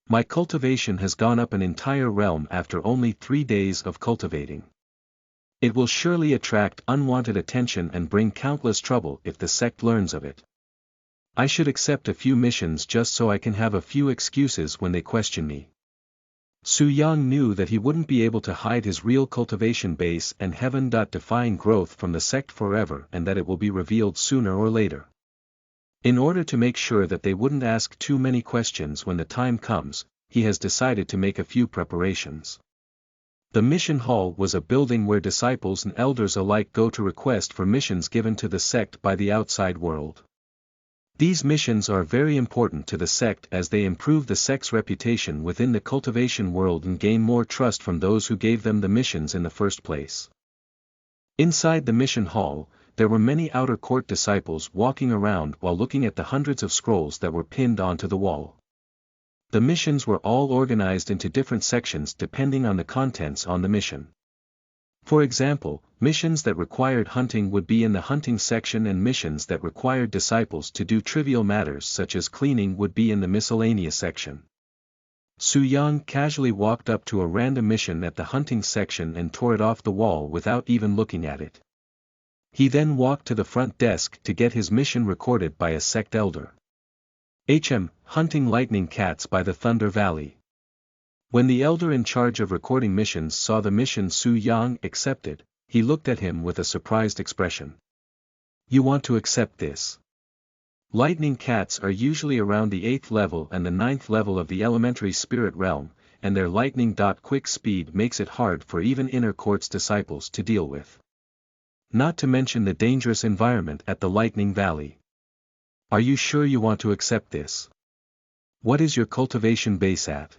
My cultivation has gone up an entire realm after only 3 days of cultivating. It will surely attract unwanted attention and bring countless trouble if the sect learns of it. I should accept a few missions just so I can have a few excuses when they question me. Su Yang knew that he wouldn't be able to hide his real cultivation base and heaven-defying growth from the sect forever and that it will be revealed sooner or later. In order to make sure that they wouldn't ask too many questions when the time comes, he has decided to make a few preparations. The mission hall was a building where disciples and elders alike go to request for missions given to the sect by the outside world. These missions are very important to the sect as they improve the sect's reputation within the cultivation world and gain more trust from those who gave them the missions in the first place. Inside the mission hall, there were many outer court disciples walking around while looking at the hundreds of scrolls that were pinned onto the wall. The missions were all organized into different sections depending on the contents on the mission. For example, missions that required hunting would be in the hunting section and missions that required disciples to do trivial matters such as cleaning would be in the miscellaneous section. Su Yang casually walked up to a random mission at the hunting section and tore it off the wall without even looking at it. He then walked to the front desk to get his mission recorded by a sect elder. Hunting lightning cats by the Thunder Valley. When the elder in charge of recording missions saw the mission Su Yang accepted, he looked at him with a surprised expression. You want to accept this? Lightning cats are usually around the 8th level and the 9th level of the elementary spirit realm, and their lightning-quick speed makes it hard for even inner court's disciples to deal with. Not to mention the dangerous environment at the Lightning Valley. Are you sure you want to accept this? What is your cultivation base at?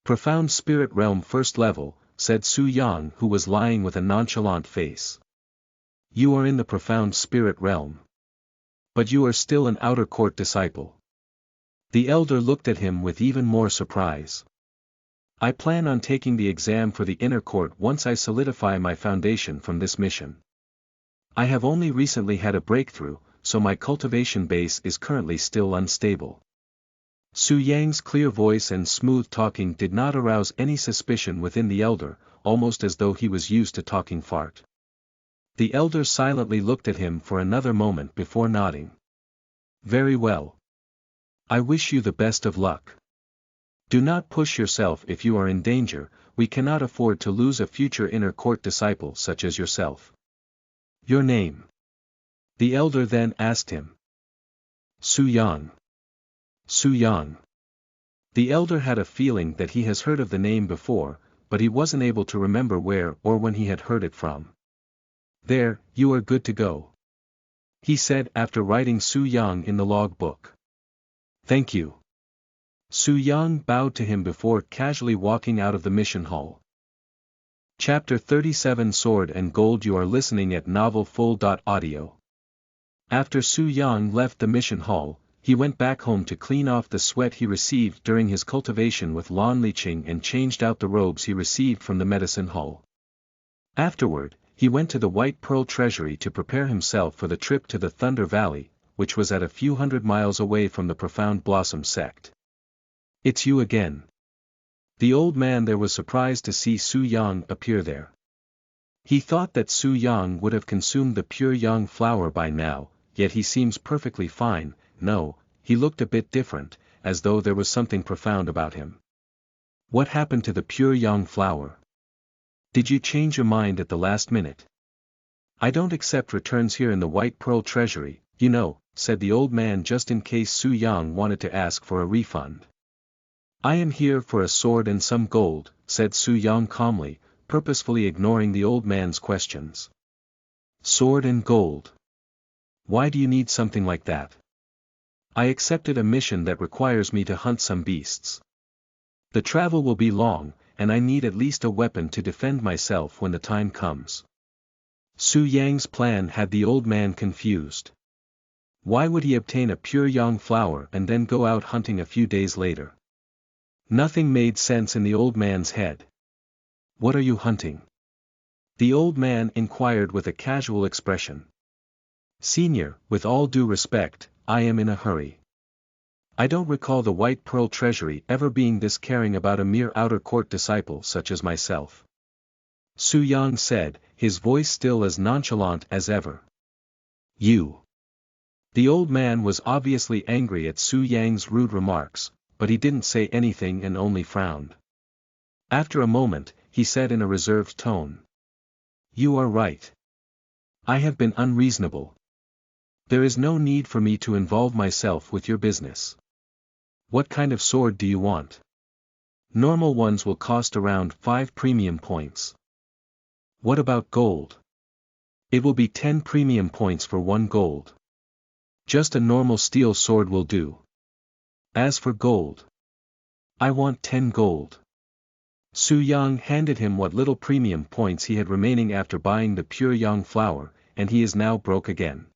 Profound Spirit Realm 1st level, said Su Yang, who was lying with a nonchalant face. You are in the Profound Spirit Realm. But you are still an outer court disciple. The elder looked at him with even more surprise. I plan on taking the exam for the inner court once I solidify my foundation from this mission. I have only recently had a breakthrough, so my cultivation base is currently still unstable. Su Yang's clear voice and smooth talking did not arouse any suspicion within the elder, almost as though he was used to talking fart. The elder silently looked at him for another moment before nodding. Very well. I wish you the best of luck. Do not push yourself if you are in danger, we cannot afford to lose a future inner court disciple such as yourself. Your name? The elder then asked him. Su Yang. Su Yang. The elder had a feeling that he has heard of the name before, but he wasn't able to remember where or when he had heard it from. There, you are good to go. He said after writing Su Yang in the log book. Thank you. Su Yang bowed to him before casually walking out of the mission hall. Chapter 37 Sword and Gold. You are listening at novelfull.audio. After Su Yang left the mission hall, he went back home to clean off the sweat he received during his cultivation with lawn leaching and changed out the robes he received from the medicine hall. Afterward, he went to the White Pearl Treasury to prepare himself for the trip to the Thunder Valley, which was at a few hundred miles away from the Profound Blossom sect. It's you again. The old man there was surprised to see Su Yang appear there. He thought that Su Yang would have consumed the pure young flower by now, yet he seems perfectly fine. No, he looked a bit different, as though there was something profound about him. What happened to the pure young flower? Did you change your mind at the last minute? I don't accept returns here in the White Pearl Treasury, you know, said the old man just in case Su Yang wanted to ask for a refund. I am here for a sword and some gold, said Su Yang calmly, purposefully ignoring the old man's questions. Sword and gold. Why do you need something like that? I accepted a mission that requires me to hunt some beasts. The travel will be long, and I need at least a weapon to defend myself when the time comes. Su Yang's plan had the old man confused. Why would he obtain a pure young flower and then go out hunting a few days later? Nothing made sense in the old man's head. What are you hunting? The old man inquired with a casual expression. Senior, with all due respect, I am in a hurry. I don't recall the White Pearl Treasury ever being this caring about a mere outer court disciple such as myself. Su Yang said, his voice still as nonchalant as ever. You. The old man was obviously angry at Su Yang's rude remarks, but he didn't say anything and only frowned. After a moment, he said in a reserved tone. You are right. I have been unreasonable. There is no need for me to involve myself with your business. What kind of sword do you want? Normal ones will cost around 5 premium points. What about gold? It will be 10 premium points for 1 gold. Just a normal steel sword will do. As for gold, I want 10 gold. Su Yang handed him what little premium points he had remaining after buying the pure young flower, and he is now broke again.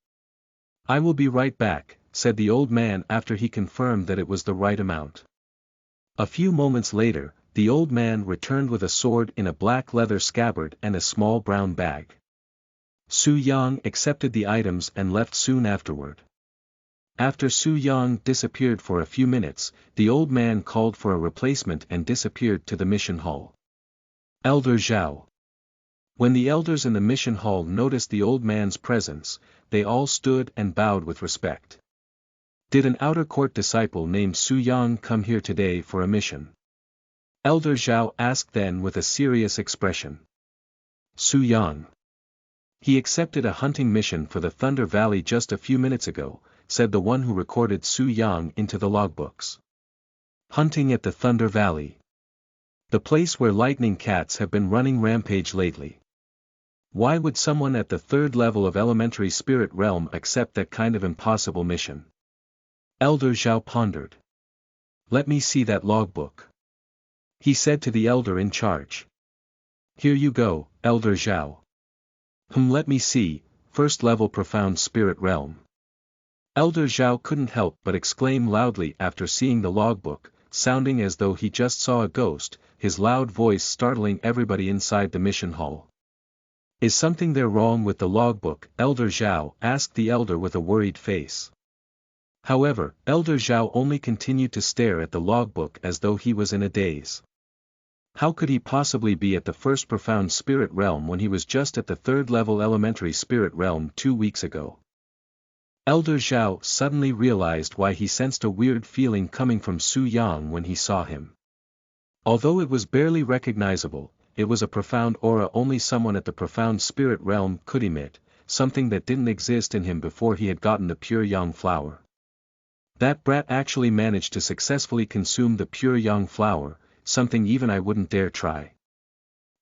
I will be right back, said the old man after he confirmed that it was the right amount. A few moments later, the old man returned with a sword in a black leather scabbard and a small brown bag. Su Yang accepted the items and left soon afterward. After Su Yang disappeared for a few minutes, the old man called for a replacement and disappeared to the mission hall. Elder Zhao. When the elders in the mission hall noticed the old man's presence, they all stood and bowed with respect. Did an outer court disciple named Su Yang come here today for a mission? Elder Zhao asked then with a serious expression. Su Yang. He accepted a hunting mission for the Thunder Valley just a few minutes ago, said the one who recorded Su Yang into the logbooks. Hunting at the Thunder Valley. The place where lightning cats have been running rampage lately. Why would someone at the third level of elementary spirit realm accept that kind of impossible mission? Elder Zhao pondered. Let me see that logbook. He said to the elder in charge. Here you go, Elder Zhao. Let me see, first level profound spirit realm. Elder Zhao couldn't help but exclaim loudly after seeing the logbook, sounding as though he just saw a ghost, his loud voice startling everybody inside the mission hall. Is something there wrong with the logbook? Elder Zhao asked the elder with a worried face. However, Elder Zhao only continued to stare at the logbook as though he was in a daze. How could he possibly be at the first profound spirit realm when he was just at the third level elementary spirit realm 2 weeks ago? Elder Zhao suddenly realized why he sensed a weird feeling coming from Su Yang when he saw him. Although it was barely recognizable, it was a profound aura only someone at the profound spirit realm could emit, something that didn't exist in him before he had gotten the pure yang flower. That brat actually managed to successfully consume the pure yang flower, something even I wouldn't dare try.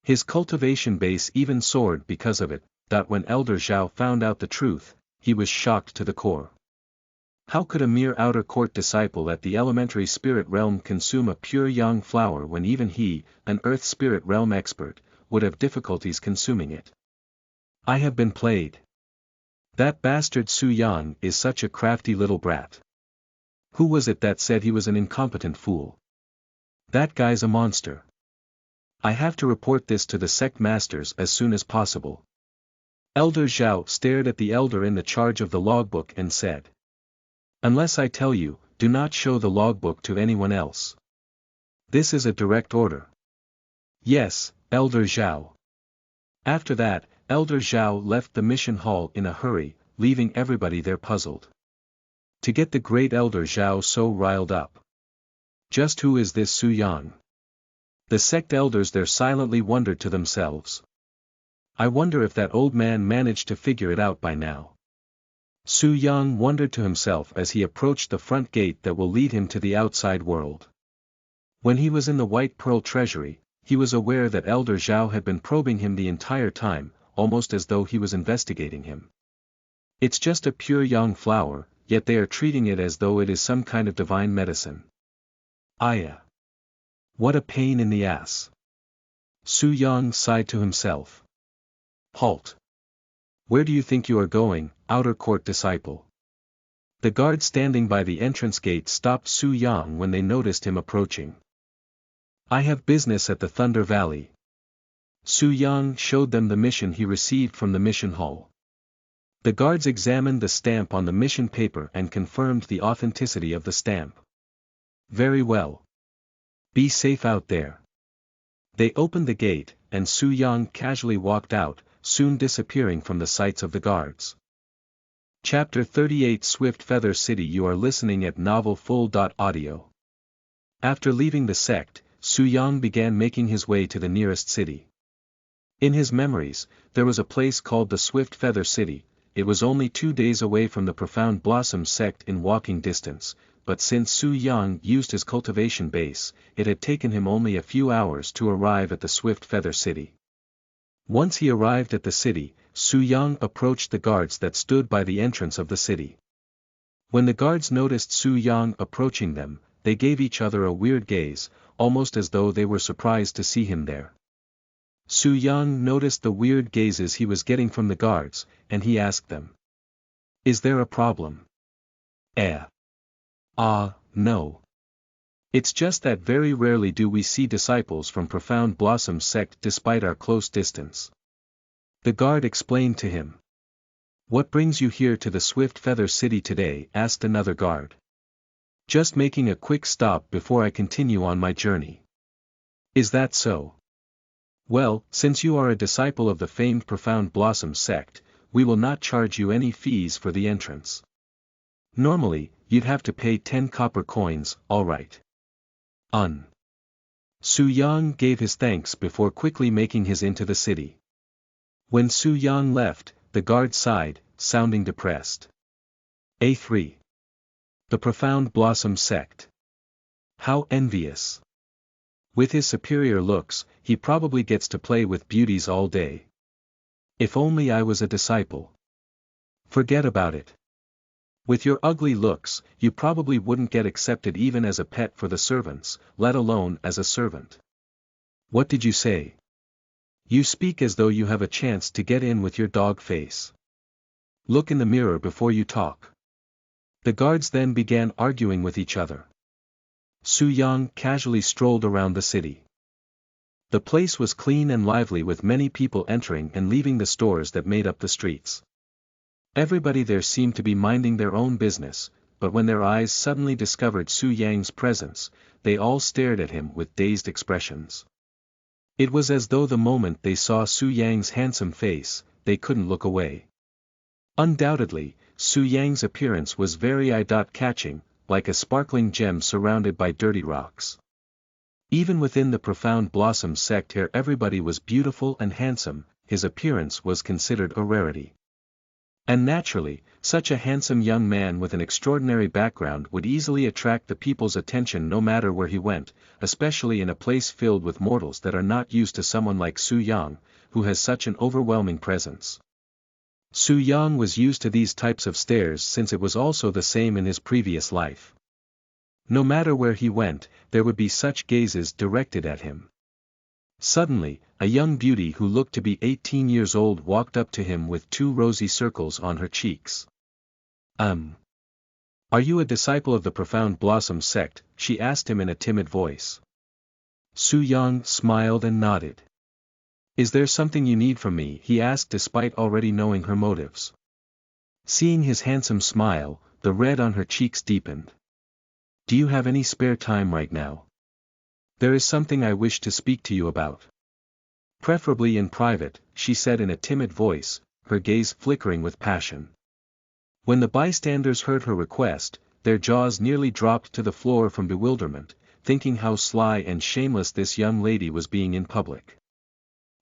His cultivation base even soared because of it. When Elder Zhao found out the truth, he was shocked to the core. How could a mere outer court disciple at the elementary spirit realm consume a pure yang flower when even he, an earth spirit realm expert, would have difficulties consuming it? I have been played. That bastard Su Yang is such a crafty little brat. Who was it that said he was an incompetent fool? That guy's a monster. I have to report this to the sect masters as soon as possible. Elder Zhao stared at the elder in the charge of the logbook and said. Unless I tell you, do not show the logbook to anyone else. This is a direct order. Yes, Elder Zhao. After that, Elder Zhao left the mission hall in a hurry, leaving everybody there puzzled. To get the great Elder Zhao so riled up. Just who is this Su Yang? The sect elders there silently wondered to themselves. I wonder if that old man managed to figure it out by now. Su Yang wondered to himself as he approached the front gate that will lead him to the outside world. When he was in the White Pearl Treasury, he was aware that Elder Zhao had been probing him the entire time, almost as though he was investigating him. It's just a pure yang flower, yet they are treating it as though it is some kind of divine medicine. Aya! What a pain in the ass! Su Yang sighed to himself. Halt! Where do you think you are going, outer court disciple? The guard standing by the entrance gate stopped Su Yang when they noticed him approaching. I have business at the Thunder Valley. Su Yang showed them the mission he received from the mission hall. The guards examined the stamp on the mission paper and confirmed the authenticity of the stamp. Very well. Be safe out there. They opened the gate, and Su Yang casually walked out, soon disappearing from the sights of the guards. Chapter 38 Swift Feather City. You are listening at novelfull.audio. After leaving the sect, Su Yang began making his way to the nearest city. In his memories, there was a place called the Swift Feather City. It was only 2 days away from the Profound Blossom sect in walking distance, but since Su Yang used his cultivation base, it had taken him only a few hours to arrive at the Swift Feather City. Once he arrived at the city, Su Yang approached the guards that stood by the entrance of the city. When the guards noticed Su Yang approaching them, they gave each other a weird gaze, almost as though they were surprised to see him there. Su Yang noticed the weird gazes he was getting from the guards, and he asked them. Is there a problem? No. It's just that very rarely do we see disciples from Profound Blossom sect despite our close distance. The guard explained to him. What brings you here to the Swift Feather City today? Asked another guard. Just making a quick stop before I continue on my journey. Is that so? Well, since you are a disciple of the famed Profound Blossom sect, we will not charge you any fees for the entrance. Normally, you'd have to pay 10 copper coins, alright. Su Yang gave his thanks before quickly making his into the city. When Su Yang left, the guard sighed, sounding depressed. A3. The Profound Blossom Sect. How envious. With his superior looks, he probably gets to play with beauties all day. If only I was a disciple. Forget about it. With your ugly looks, you probably wouldn't get accepted even as a pet for the servants, let alone as a servant. What did you say? You speak as though you have a chance to get in with your dog face. Look in the mirror before you talk. The guards then began arguing with each other. Su Yang casually strolled around the city. The place was clean and lively with many people entering and leaving the stores that made up the streets. Everybody there seemed to be minding their own business, but when their eyes suddenly discovered Su Yang's presence, they all stared at him with dazed expressions. It was as though the moment they saw Su Yang's handsome face, they couldn't look away. Undoubtedly, Su Yang's appearance was very eye-catching, like a sparkling gem surrounded by dirty rocks. Even within the Profound Blossom sect here everybody was beautiful and handsome, his appearance was considered a rarity. And naturally, such a handsome young man with an extraordinary background would easily attract the people's attention no matter where he went, especially in a place filled with mortals that are not used to someone like Su Yang, who has such an overwhelming presence. Su Yang was used to these types of stares since it was also the same in his previous life. No matter where he went, there would be such gazes directed at him. Suddenly, a young beauty who looked to be 18 years old walked up to him with 2 rosy circles on her cheeks. Are you a disciple of the Profound Blossom sect? She asked him in a timid voice. Su Yang smiled and nodded. Is there something you need from me? He asked despite already knowing her motives. Seeing his handsome smile, the red on her cheeks deepened. Do you have any spare time right now? There is something I wish to speak to you about. Preferably in private, she said in a timid voice, her gaze flickering with passion. When the bystanders heard her request, their jaws nearly dropped to the floor from bewilderment, thinking how sly and shameless this young lady was being in public.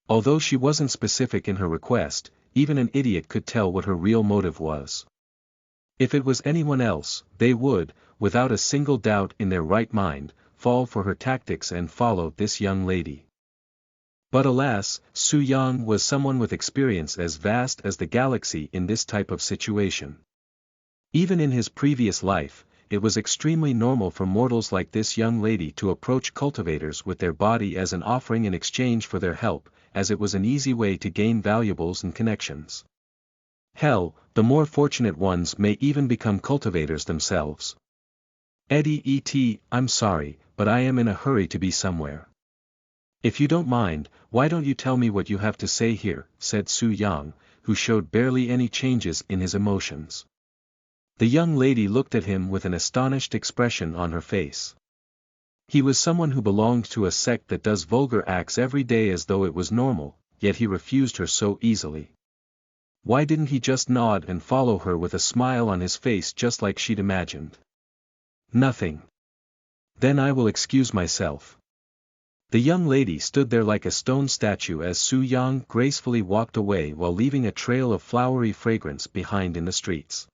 Although she wasn't specific in her request, even an idiot could tell what her real motive was. If it was anyone else, they would, without a single doubt in their right mind, fall for her tactics and follow this young lady. But alas, Su Yang was someone with experience as vast as the galaxy in this type of situation. Even in his previous life, it was extremely normal for mortals like this young lady to approach cultivators with their body as an offering in exchange for their help, as it was an easy way to gain valuables and connections. Hell, the more fortunate ones may even become cultivators themselves. Eddie, I'm sorry, but I am in a hurry to be somewhere. If you don't mind, why don't you tell me what you have to say here, said Su Yang, who showed barely any changes in his emotions. The young lady looked at him with an astonished expression on her face. He was someone who belonged to a sect that does vulgar acts every day as though it was normal, yet he refused her so easily. Why didn't he just nod and follow her with a smile on his face just like she'd imagined? Nothing. Then I will excuse myself. The young lady stood there like a stone statue as Su Yang gracefully walked away while leaving a trail of flowery fragrance behind in the streets.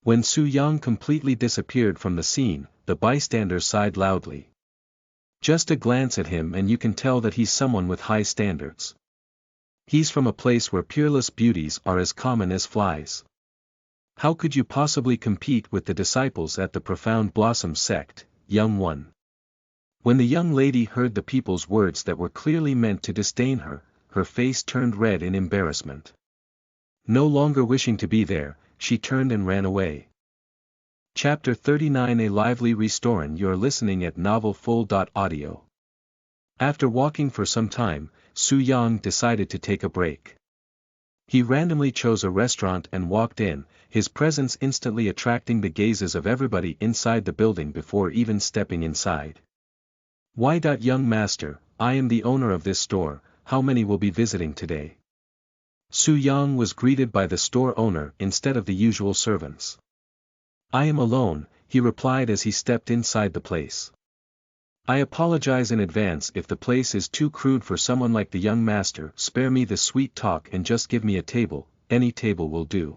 When Su Yang completely disappeared from the scene, the bystanders sighed loudly. Just a glance at him and you can tell that he's someone with high standards. He's from a place where peerless beauties are as common as flies. How could you possibly compete with the disciples at the Profound Blossom sect, young one? When the young lady heard the people's words that were clearly meant to disdain her, her face turned red in embarrassment. No longer wishing to be there, she turned and ran away. Chapter 39 A Lively Restoran. You're listening at novelfull.audio. After walking for some time, Su Yang decided to take a break. He randomly chose a restaurant and walked in, his presence instantly attracting the gazes of everybody inside the building before even stepping inside. Why, young master, I am the owner of this store, how many will be visiting today? Su Yang was greeted by the store owner instead of the usual servants. I am alone, he replied as he stepped inside the place. I apologize in advance if the place is too crude for someone like the young master. Spare me the sweet talk and just give me a table, any table will do.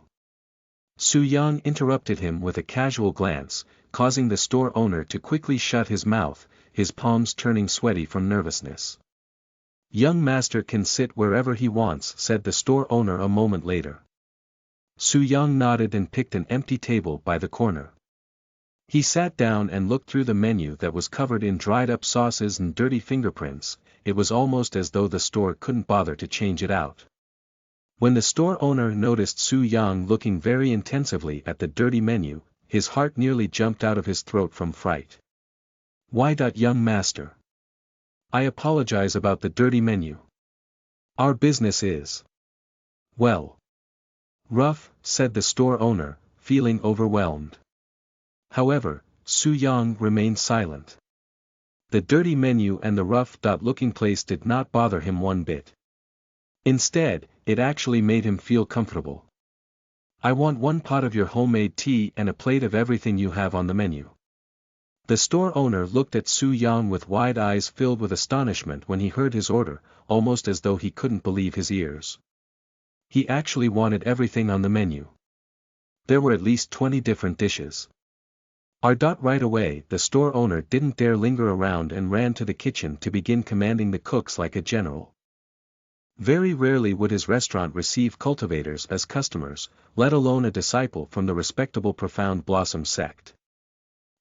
Su Yang interrupted him with a casual glance, causing the store owner to quickly shut his mouth, his palms turning sweaty from nervousness. Young master can sit wherever he wants, said the store owner a moment later. Su Yang nodded and picked an empty table by the corner. He sat down and looked through the menu that was covered in dried-up sauces and dirty fingerprints. It was almost as though the store couldn't bother to change it out. When the store owner noticed Su Yang looking very intensively at the dirty menu, his heart nearly jumped out of his throat from fright. Why, young master? I apologize about the dirty menu. Our business is, well, rough, said the store owner, feeling overwhelmed. However, Su Yang remained silent. The dirty menu and the rough-looking place did not bother him one bit. Instead, it actually made him feel comfortable. I want 1 pot of your homemade tea and a plate of everything you have on the menu. The store owner looked at Su Yang with wide eyes filled with astonishment when he heard his order, almost as though he couldn't believe his ears. He actually wanted everything on the menu. There were at least 20 different dishes. Right away, the store owner didn't dare linger around and ran to the kitchen to begin commanding the cooks like a general. Very rarely would his restaurant receive cultivators as customers, let alone a disciple from the respectable Profound Blossom sect.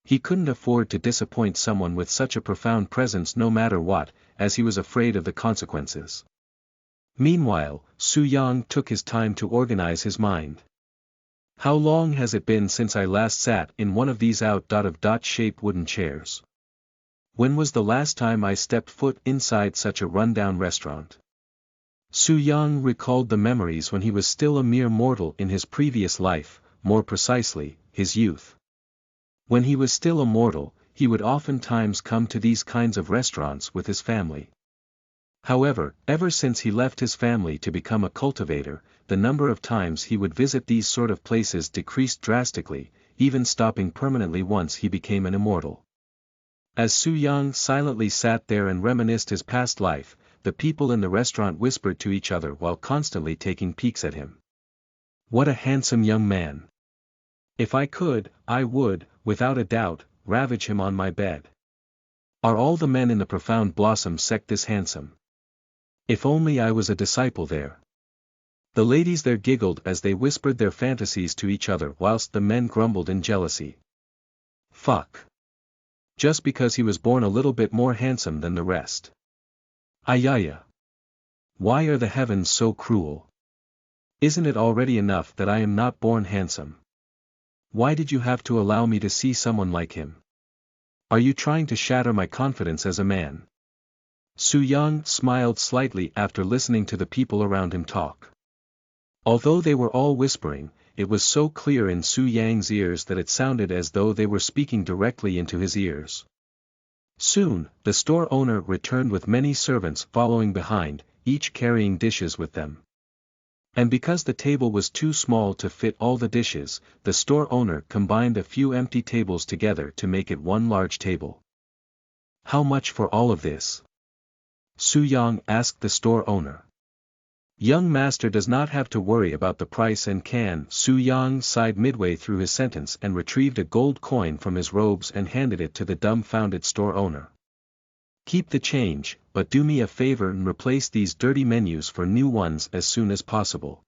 He couldn't afford to disappoint someone with such a profound presence no matter what, as he was afraid of the consequences. Meanwhile, Su Yang took his time to organize his mind. How long has it been since I last sat in one of these out-of-shaped wooden chairs? When was the last time I stepped foot inside such a rundown restaurant? Su Yang recalled the memories when he was still a mere mortal in his previous life, more precisely, his youth. When he was still a mortal, he would oftentimes come to these kinds of restaurants with his family. However, ever since he left his family to become a cultivator, the number of times he would visit these sort of places decreased drastically, even stopping permanently once he became an immortal. As Su Yang silently sat there and reminisced his past life, the people in the restaurant whispered to each other while constantly taking peeks at him. What a handsome young man! If I could, I would, without a doubt, ravage him on my bed. Are all the men in the Profound Blossom sect this handsome? If only I was a disciple there. The ladies there giggled as they whispered their fantasies to each other whilst the men grumbled in jealousy. Fuck. Just because he was born a little bit more handsome than the rest. Ayaya. Why are the heavens so cruel? Isn't it already enough that I am not born handsome? Why did you have to allow me to see someone like him? Are you trying to shatter my confidence as a man? Su Yang smiled slightly after listening to the people around him talk. Although they were all whispering, it was so clear in Su Yang's ears that it sounded as though they were speaking directly into his ears. Soon, the store owner returned with many servants following behind, each carrying dishes with them. And because the table was too small to fit all the dishes, the store owner combined a few empty tables together to make it one large table. How much for all of this? Su Yang asked the store owner. Young master does not have to worry about the price and can. Su Yang sighed midway through his sentence and retrieved a gold coin from his robes and handed it to the dumbfounded store owner. Keep the change, but do me a favor and replace these dirty menus for new ones as soon as possible.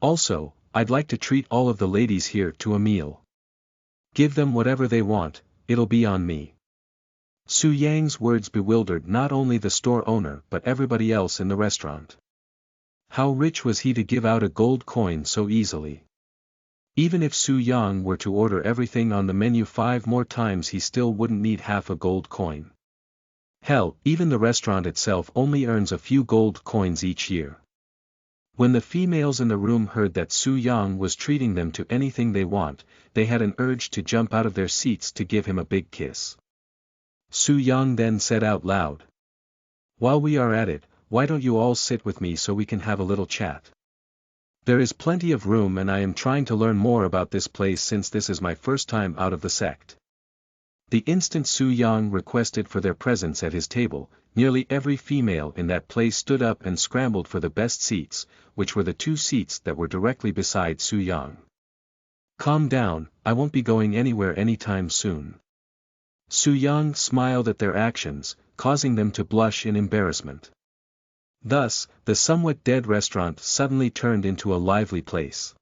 Also, I'd like to treat all of the ladies here to a meal. Give them whatever they want, it'll be on me. Su Yang's words bewildered not only the store owner but everybody else in the restaurant. How rich was he to give out a gold coin so easily? Even if Su Yang were to order everything on the menu 5 more times, he still wouldn't need half a gold coin. Hell, even the restaurant itself only earns a few gold coins each year. When the females in the room heard that Su Yang was treating them to anything they want, they had an urge to jump out of their seats to give him a big kiss. Su Yang then said out loud, "While we are at it, why don't you all sit with me so we can have a little chat? There is plenty of room and I am trying to learn more about this place since this is my first time out of the sect." The instant Su Yang requested for their presence at his table, nearly every female in that place stood up and scrambled for the best seats, which were the two seats that were directly beside Su Yang. "Calm down, I won't be going anywhere anytime soon." Su Yang smiled at their actions, causing them to blush in embarrassment. Thus, the somewhat dead restaurant suddenly turned into a lively place.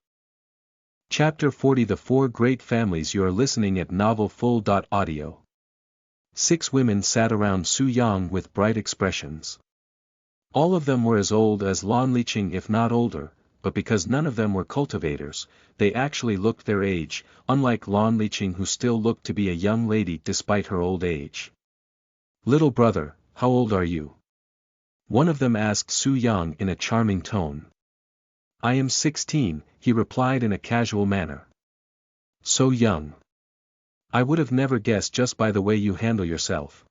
Chapter 40 The Four Great Families. You are listening at novelfull.audio. 6 women sat around Su Yang with bright expressions. All of them were as old as Lan Liqing if not older, but because none of them were cultivators, they actually looked their age, unlike Lan Liqing who still looked to be a young lady despite her old age. "Little brother, how old are you?" one of them asked Su Yang in a charming tone. "I am 16, he replied in a casual manner. "So young. I would have never guessed just by the way you handle yourself.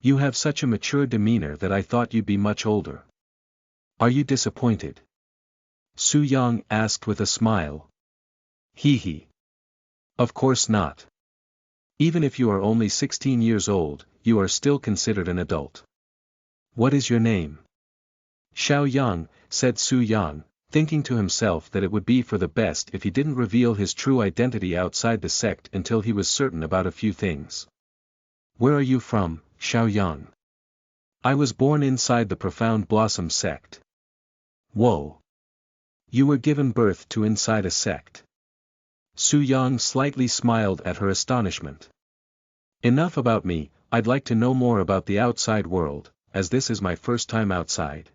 You have such a mature demeanor that I thought you'd be much older. Are you disappointed?" Su Yang asked with a smile. Hee. Of course not. Even if you are only 16 years old, you are still considered an adult. What is your name? Xiao Yang, said Su Yang, thinking to himself that it would be for the best if he didn't reveal his true identity outside the sect until he was certain about a few things. "Where are you from, Xiao Yang?" "I was born inside the Profound Blossom sect." "Whoa. You were given birth to inside a sect?" Su Yang slightly smiled at her astonishment. "Enough about me, I'd like to know more about the outside world, as this is my first time outside."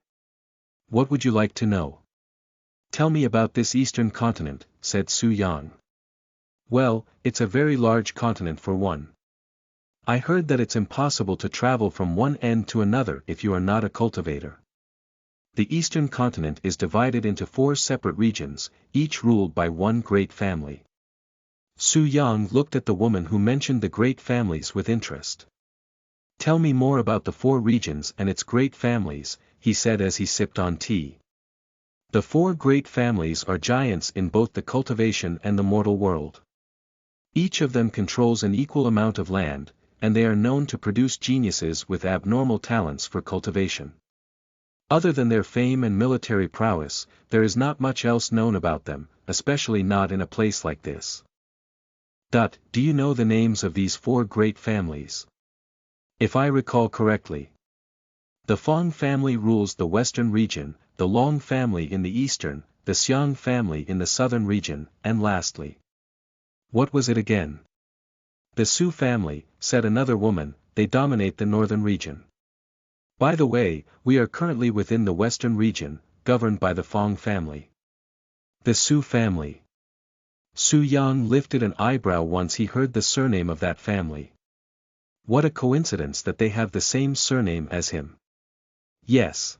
"What would you like to know?" "Tell me about this eastern continent," said Su Yang. "Well, it's a very large continent for one. I heard that it's impossible to travel from one end to another if you are not a cultivator. The eastern continent is divided into 4 separate regions, each ruled by one great family." Su Yang looked at the woman who mentioned the great families with interest. "Tell me more about the 4 regions and its great families," he said as he sipped on tea. "The 4 great families are giants in both the cultivation and the mortal world. Each of them controls an equal amount of land, and they are known to produce geniuses with abnormal talents for cultivation. Other than their fame and military prowess, there is not much else known about them, especially not in a place like this. Do you know the names of these 4 great families?" "If I recall correctly. The Fong family rules the western region, the Long family in the eastern, the Xiang family in the southern region, and lastly." "What was it again?" "The Su family," said another woman, "they dominate the northern region. By the way, we are currently within the western region, governed by the Fong family." "The Su family." Su Yang lifted an eyebrow once he heard the surname of that family. What a coincidence that they have the same surname as him. Yes.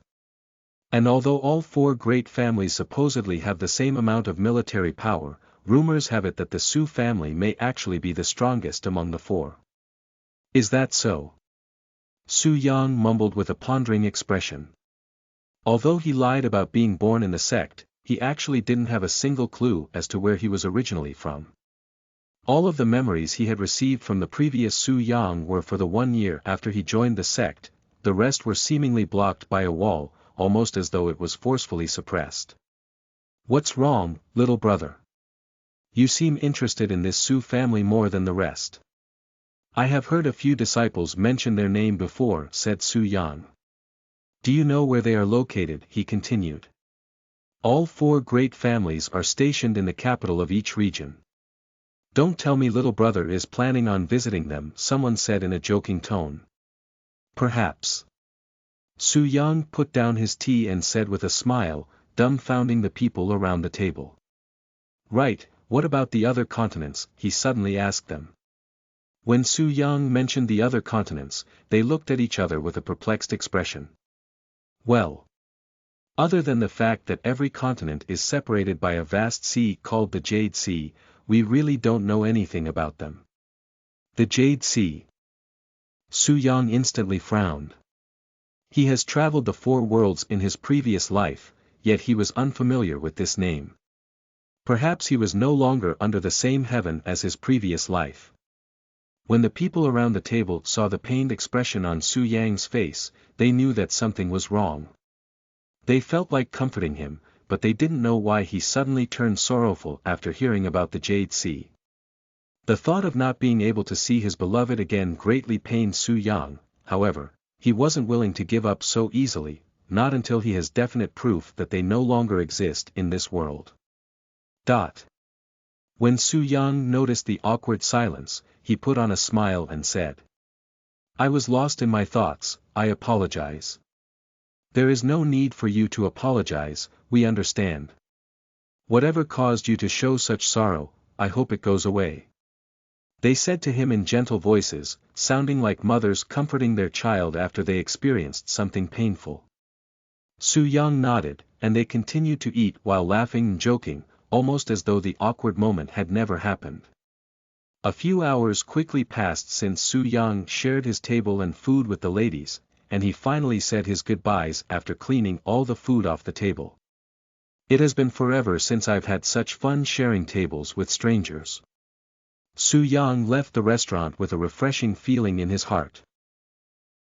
And although all 4 great families supposedly have the same amount of military power, rumors have it that the Su family may actually be the strongest among the 4. "Is that so?" Su Yang mumbled with a pondering expression. Although he lied about being born in the sect, he actually didn't have a single clue as to where he was originally from. All of the memories he had received from the previous Su Yang were for the 1 year after he joined the sect, the rest were seemingly blocked by a wall, almost as though it was forcefully suppressed. "What's wrong, little brother? You seem interested in this Su family more than the rest." "I have heard a few disciples mention their name before," said Su Yang. "Do you know where they are located?" he continued. "All 4 great families are stationed in the capital of each region." "Don't tell me little brother is planning on visiting them," someone said in a joking tone. "Perhaps." Su Yang put down his tea and said with a smile, dumbfounding the people around the table. "Right, what about the other continents?" he suddenly asked them. When Su Yang mentioned the other continents, they looked at each other with a perplexed expression. "Well, other than the fact that every continent is separated by a vast sea called the Jade Sea, we really don't know anything about them." "The Jade Sea?" Su Yang instantly frowned. He has traveled the 4 worlds in his previous life, yet he was unfamiliar with this name. Perhaps he was no longer under the same heaven as his previous life. When the people around the table saw the pained expression on Su Yang's face, they knew that something was wrong. They felt like comforting him, but they didn't know why he suddenly turned sorrowful after hearing about the Jade Sea. The thought of not being able to see his beloved again greatly pained Su Yang. However, he wasn't willing to give up so easily, not until he has definite proof that they no longer exist in this world. When Su Yang noticed the awkward silence, he put on a smile and said, "I was lost in my thoughts, I apologize." "There is no need for you to apologize, we understand. Whatever caused you to show such sorrow, I hope it goes away," they said to him in gentle voices, sounding like mothers comforting their child after they experienced something painful. Su Yang nodded, and they continued to eat while laughing and joking, almost as though the awkward moment had never happened. A few hours quickly passed since Su Yang shared his table and food with the ladies, and he finally said his goodbyes after cleaning all the food off the table. "It has been forever since I've had such fun sharing tables with strangers." Su Yang left the restaurant with a refreshing feeling in his heart.